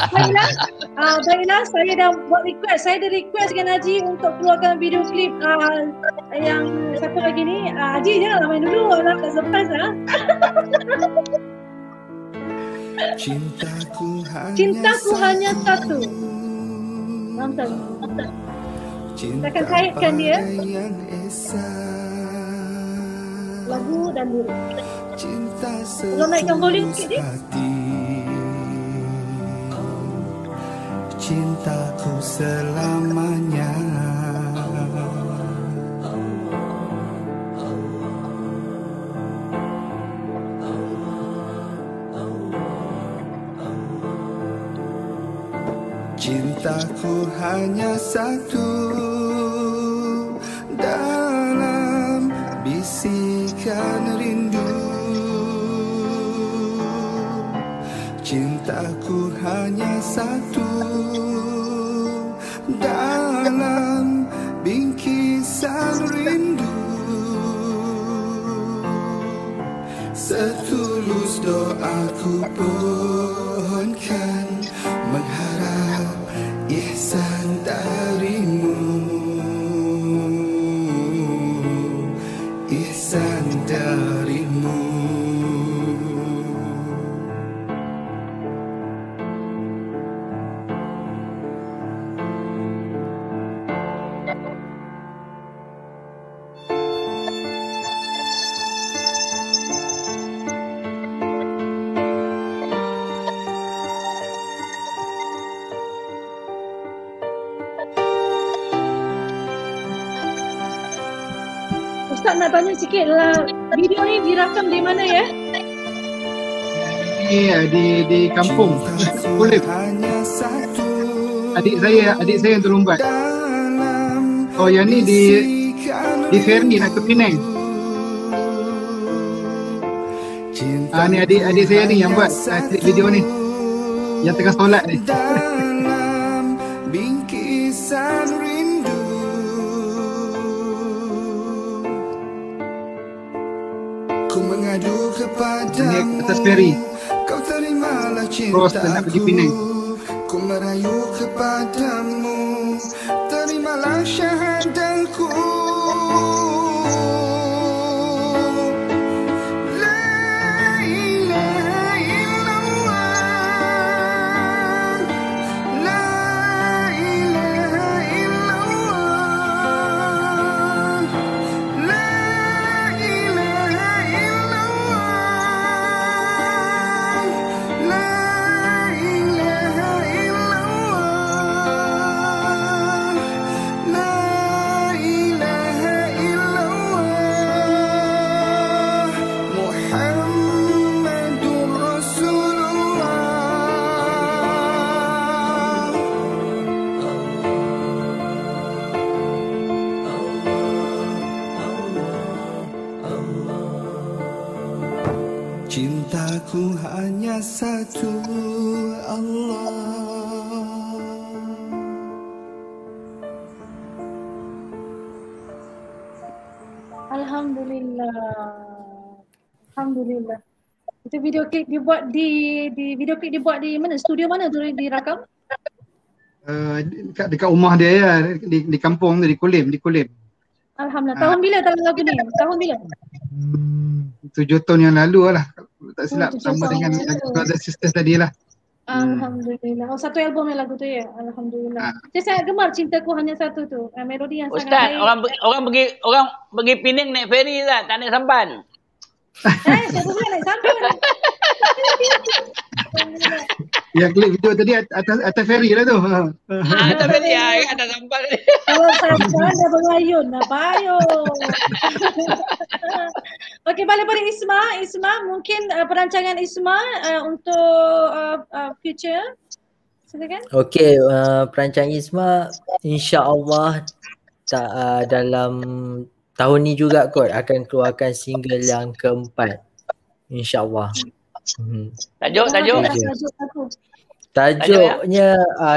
Baiklah, saya dah buat request. Saya ada request dengan Haji untuk keluarkan video klip yang satu lagi ni. Haji janganlah main dulu, nak surprise lah. Cintaku hanya satu. Nampak. Kita akan kaitkan dia lagu dan lirik. Kalau naikkan volume sikit ni. Cintaku selamanya, cintaku hanya satu dan dan rindu. Cintaku hanya satu dalam bingkisan rindu. Setulus doaku pun kan mengharap ihsan darimu, ihsan darimu. Ustaz nak tanya sikit lah, video ni dirakam di mana ya? Ini di kampung Kulim. Adik saya yang terlumbat. Oh, yang ni di ferry nak ke Penang. Ni adik saya ni yang buat klip video ni, yang tengah solat ni. Dalam bingkisan rindu. Ku mengadu kepadamu, atas ferry. Kau terimalah Cross dan nak pergi Penang. cintaku. Ku merayu kepadamu, terimalah syahadaku. La ilaha illallah, la ilaha illallah, la ilaha illallah, la ilaha illallah, la ilaha illallah, Muhammadur Rasulullah. Cintaku hanya satu, Allah. Alhamdulillah. Itu video klip dibuat di mana? Studio mana tu dirakam? Dekat rumah dia ya, di kampung tu, di Kulim. Alhamdulillah. Tahun bila dalam lagu ni? Tahun bila? 7 tahun yang lalu lah, tak silap, 7 sama tahun dengan yang lalu. Brother Sisters tadi lah. Alhamdulillah. Oh, satu album yang lagu tu ya. Alhamdulillah. Saya sangat gemar Cintaku Hanya Satu tu. Melodi yang sangat Ustaz, baik. orang pergi Penang naik ferry lah, tak naik sampan. Saya pun naik sampan. Yang klip video tadi atas ferry lah tu. Atas ferry, atas sampan. Kalau saya dah berayun, nak payung. Okey, balik pada Isma mungkin perancangan Isma untuk future. Silakan. Okey, perancangan Isma insya-Allah dalam tahun ni juga kot akan keluarkan single yang keempat. InsyaAllah. Tajuknya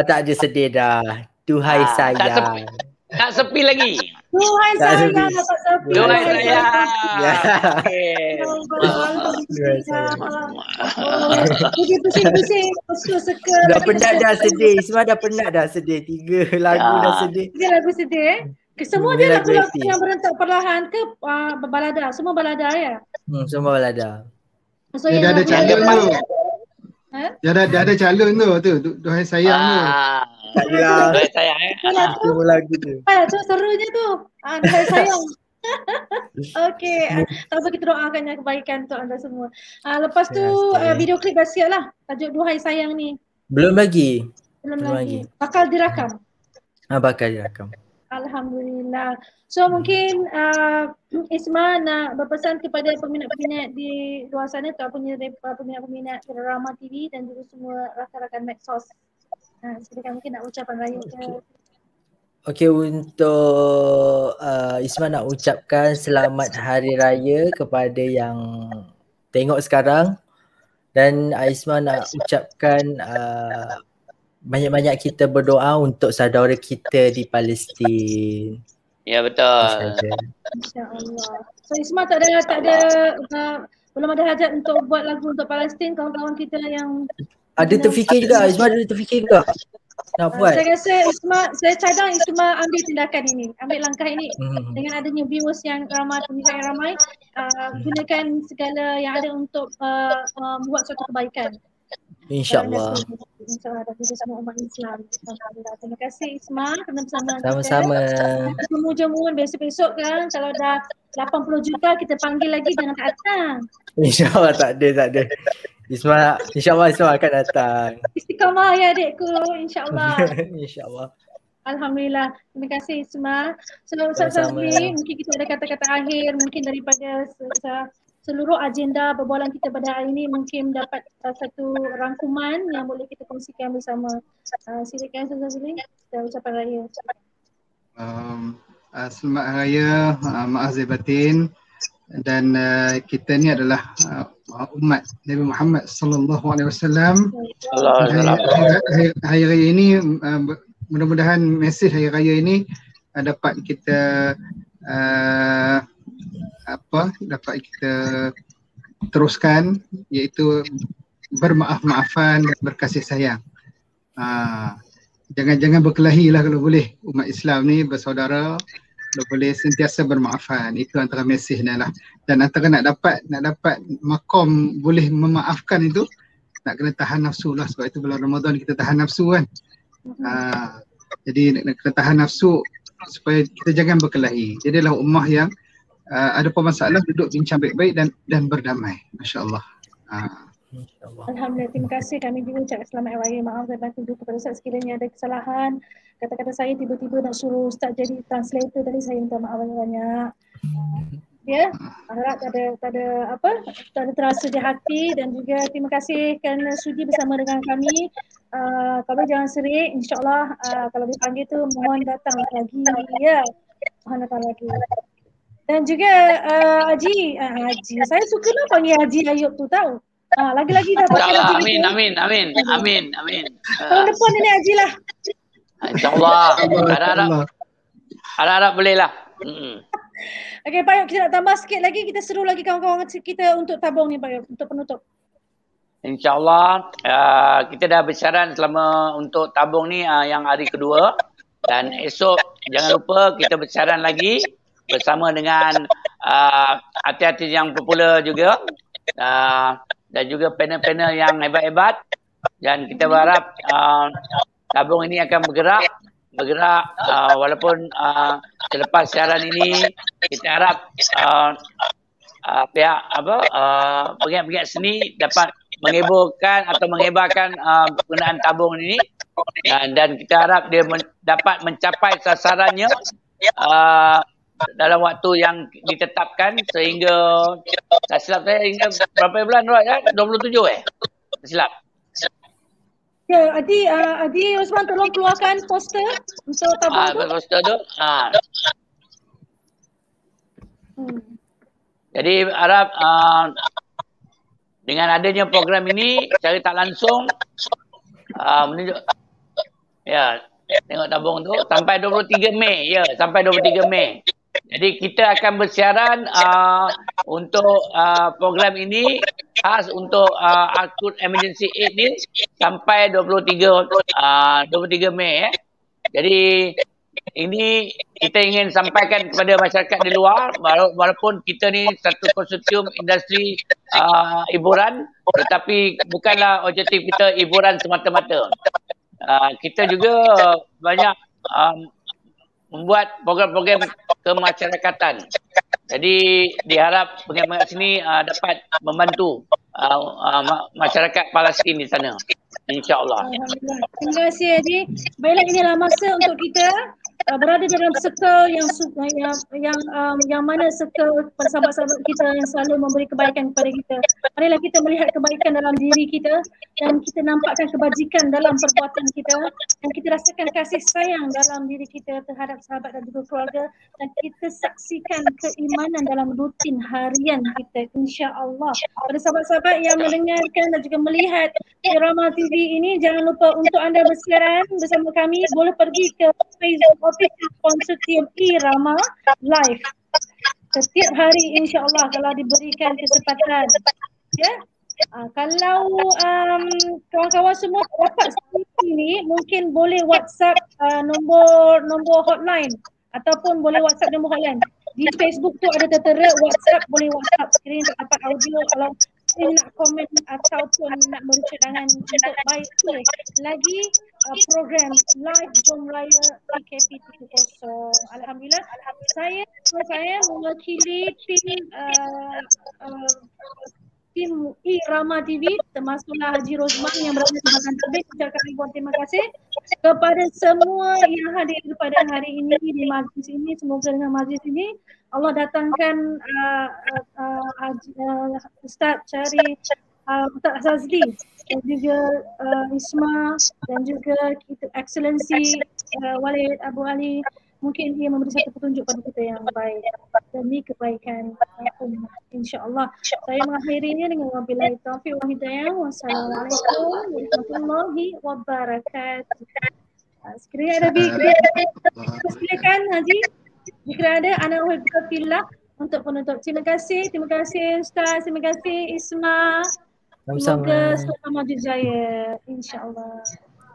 tak ada sedih dah. Duhai sayang. Tak sepi lagi. Duhai sayang, tak sepi. Duhai sayang. Okey, pusing-pusing. Suka. Dah penat dah sedih. Isma dah penat dah sedih. 3 lagu dah sedih. 3 lagu sedih semua dia lagu-lagu yang berentak perlahan ke balada? Semua balada ya? Semua balada. So, dia dah ada calon tu. Dia ada calon tu. Duhai sayang tu. Tak ada. Duhai sayang Semua lagu tu. Tu serunya tu. Duhai sayang. Okey. Tak apa, kita doakan yang kebaikan untuk anda semua. Lepas tu video klip dah siap lah. Tajuk Duhai Sayang ni. Belum lagi. Belum lagi. Bakal dirakam. Bakal dirakam. Alhamdulillah. So mungkin Isma nak berpesan kepada peminat-peminat di luar sana ataupun peminat-peminat Rama TV dan juga semua rakan-rakan Medsos. Silakan, mungkin nak ucapan raya ke. Okey, untuk Isma nak ucapkan selamat hari raya kepada yang tengok sekarang, dan Isma nak ucapkan banyak-banyak kita berdoa untuk saudara kita di Palestin. Ya, Itu betul. saja. InsyaAllah. So Isma tak ada belum ada hajat untuk buat lagu untuk Palestin, kawan-kawan kita yang Ada terfikir juga, Isma ada terfikir juga nak buat. saya rasa Isma, saya cadang Isma ambil tindakan ini, ambil langkah ini dengan adanya viewers yang ramai, pendengar yang ramai, gunakan segala yang ada untuk membuat suatu kebaikan. InsyaAllah. InsyaAllah dan juga semua umat Islam. Alhamdulillah. Terima kasih Isma kerana bersama kita. Sama-sama. Jemu-jemu besok-besok kan kalau dah 80 juta kita panggil lagi, jangan tak datang. InsyaAllah tak ada. Isma, insyaAllah Isma akan datang. Istiqamah ya adikku, insyaAllah. InsyaAllah. Alhamdulillah. Terima kasih Isma. So Ustaz Sama-sama. Fazli, mungkin kita ada kata-kata akhir mungkin daripada seluruh agenda perbualan kita pada hari ini, mungkin dapat satu rangkuman yang boleh kita kongsikan bersama. Silakan Ustaz Fazli, kita ucapan raya. Selamat Hari Raya, maaf zahir batin. Dan kita ni adalah umat Nabi Muhammad sallallahu alaihi wasallam. Hari raya ini mudah-mudahan mesej hari raya ini dapat kita dapat kita teruskan, iaitu bermaaf-maafan dan berkasih sayang. Jangan berkelahi lah kalau boleh. Umat Islam ni bersaudara, kalau boleh sentiasa bermaafan. Itu antara mesejnya lah. Dan antara nak dapat makom boleh memaafkan itu, nak kena tahan nafsu lah. Sebab itu bulan Ramadan kita tahan nafsu kan. Jadi nak kena tahan nafsu supaya kita jangan berkelahi. Jadilah ummah yang ada masalah duduk bincang baik-baik dan berdamai. Masya Allah. Alhamdulillah, terima kasih. Kami juga ucap selamat hari raya. Maaf saya bantu dulu kepada Ustaz sekiranya ada kesalahan. Kata-kata saya tiba-tiba nak suruh Ustaz jadi translator tadi, saya minta maaf banyak-banyak. Ya, harap tak ada terasa di hati, dan juga terima kasih kerana sudi bersama dengan kami. Kalau jangan serik, insyaAllah kalau dipanggil tu mohon datang lagi. Ya, mohon datang lagi. Dan juga Haji, saya suka lah panggil Haji Ayub tu tahu. Lagi-lagi dah pakai Haji. Amin. Tahun depan ini Haji lah. InsyaAllah. Harap-harap boleh lah. Okey Pak Yop, kita nak tambah sikit lagi, kita seru lagi kawan-kawan kita untuk tabung ni Pak Yop, untuk penutup. InsyaAllah kita dah bersiaran selama untuk tabung ni yang hari kedua, dan esok jangan lupa kita bersiaran lagi bersama dengan artis-artis yang popular juga, dan juga panel-panel yang hebat-hebat, dan kita berharap tabung ini akan bergerak walaupun selepas siaran ini kita harap pihak pengiat-pengiat seni dapat menghebarkan penggunaan tabung ini, dan kita harap dia dapat mencapai sasarannya dalam waktu yang ditetapkan, sehingga tak silap saya hingga berapa bulan Rod ya? 27 tak silap. Ya, Adi Osman tolong keluarkan poster untuk tabung tu. Poster tu. Jadi harap dengan adanya program ini secara tak langsung menunjuk tengok tabung tu sampai 23 Mei. Ya, sampai 23 Mei. Jadi kita akan bersiaran untuk program ini khas untuk akut emergency aid ni sampai 23 Mei. Jadi ini kita ingin sampaikan kepada masyarakat di luar, walaupun kita ni satu konsorsium industri hiburan, tetapi bukanlah objektif kita hiburan semata-mata. Kita juga banyak membuat program-program kemasyarakatan. Jadi diharap pengiat-pengiat sini dapat membantu masyarakat Palestin di sana. InsyaAllah. Alhamdulillah. Terima kasih Haji. Baiklah, inilah masa untuk kita berada dalam circle yang mana circle sahabat-sahabat kita yang selalu memberi kebaikan kepada kita. Marilah kita melihat kebaikan dalam diri kita dan kita nampakkan kebajikan dalam perbuatan kita dan kita rasakan kasih sayang dalam diri kita terhadap sahabat dan juga keluarga dan kita saksikan keimanan dalam rutin harian kita, insya-Allah. Pada sahabat-sahabat yang mendengarkan dan juga melihat Irama TV ini, jangan lupa untuk anda bersiaran bersama kami, boleh pergi ke Facebook official Konsortium Irama Live setiap hari, insya-Allah kalau diberikan kesempatan. Ya. Kalau kawan-kawan semua dapat ini, mungkin boleh WhatsApp nombor hotline ataupun boleh WhatsApp nombor hotline. Di Facebook tu ada tertera WhatsApp, boleh WhatsApp sekiranya tak dapat audio. Kalau nak komen ataupun nak beri cadangan untuk baik boleh. Lagi program live Jom Raya PKP 70. Alhamdulillah saya mewakili tim Irama TV termasuklah Haji Rosman yang berada di belakang tabik. Ucapkan ribuan terima kasih kepada semua yang hadir pada hari ini di majlis ini. Semoga dengan majlis ini Allah datangkan Ustaz Cari Ustaz Azli dan juga Isma dan juga kita Excellency Walid Abu Ali. Mungkin dia memberi satu petunjuk pada kita yang baik demi kebaikan umat, insya-Allah. Saya mengakhirinya dengan wabillahi taufiq wal hidayah. Wassalamualaikum warahmatullahi wabarakatuh. Sekiranya ada silakan Haji. Jika ada anak wahai untuk penutup. Terima kasih Ustaz, terima kasih Isma. Semoga semua maju jaya, insya-Allah.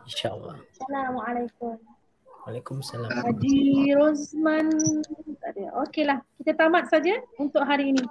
InsyaAllah. Assalamualaikum. Waalaikumsalam. Haji Rosman. Okeylah, kita tamat saja untuk hari ini.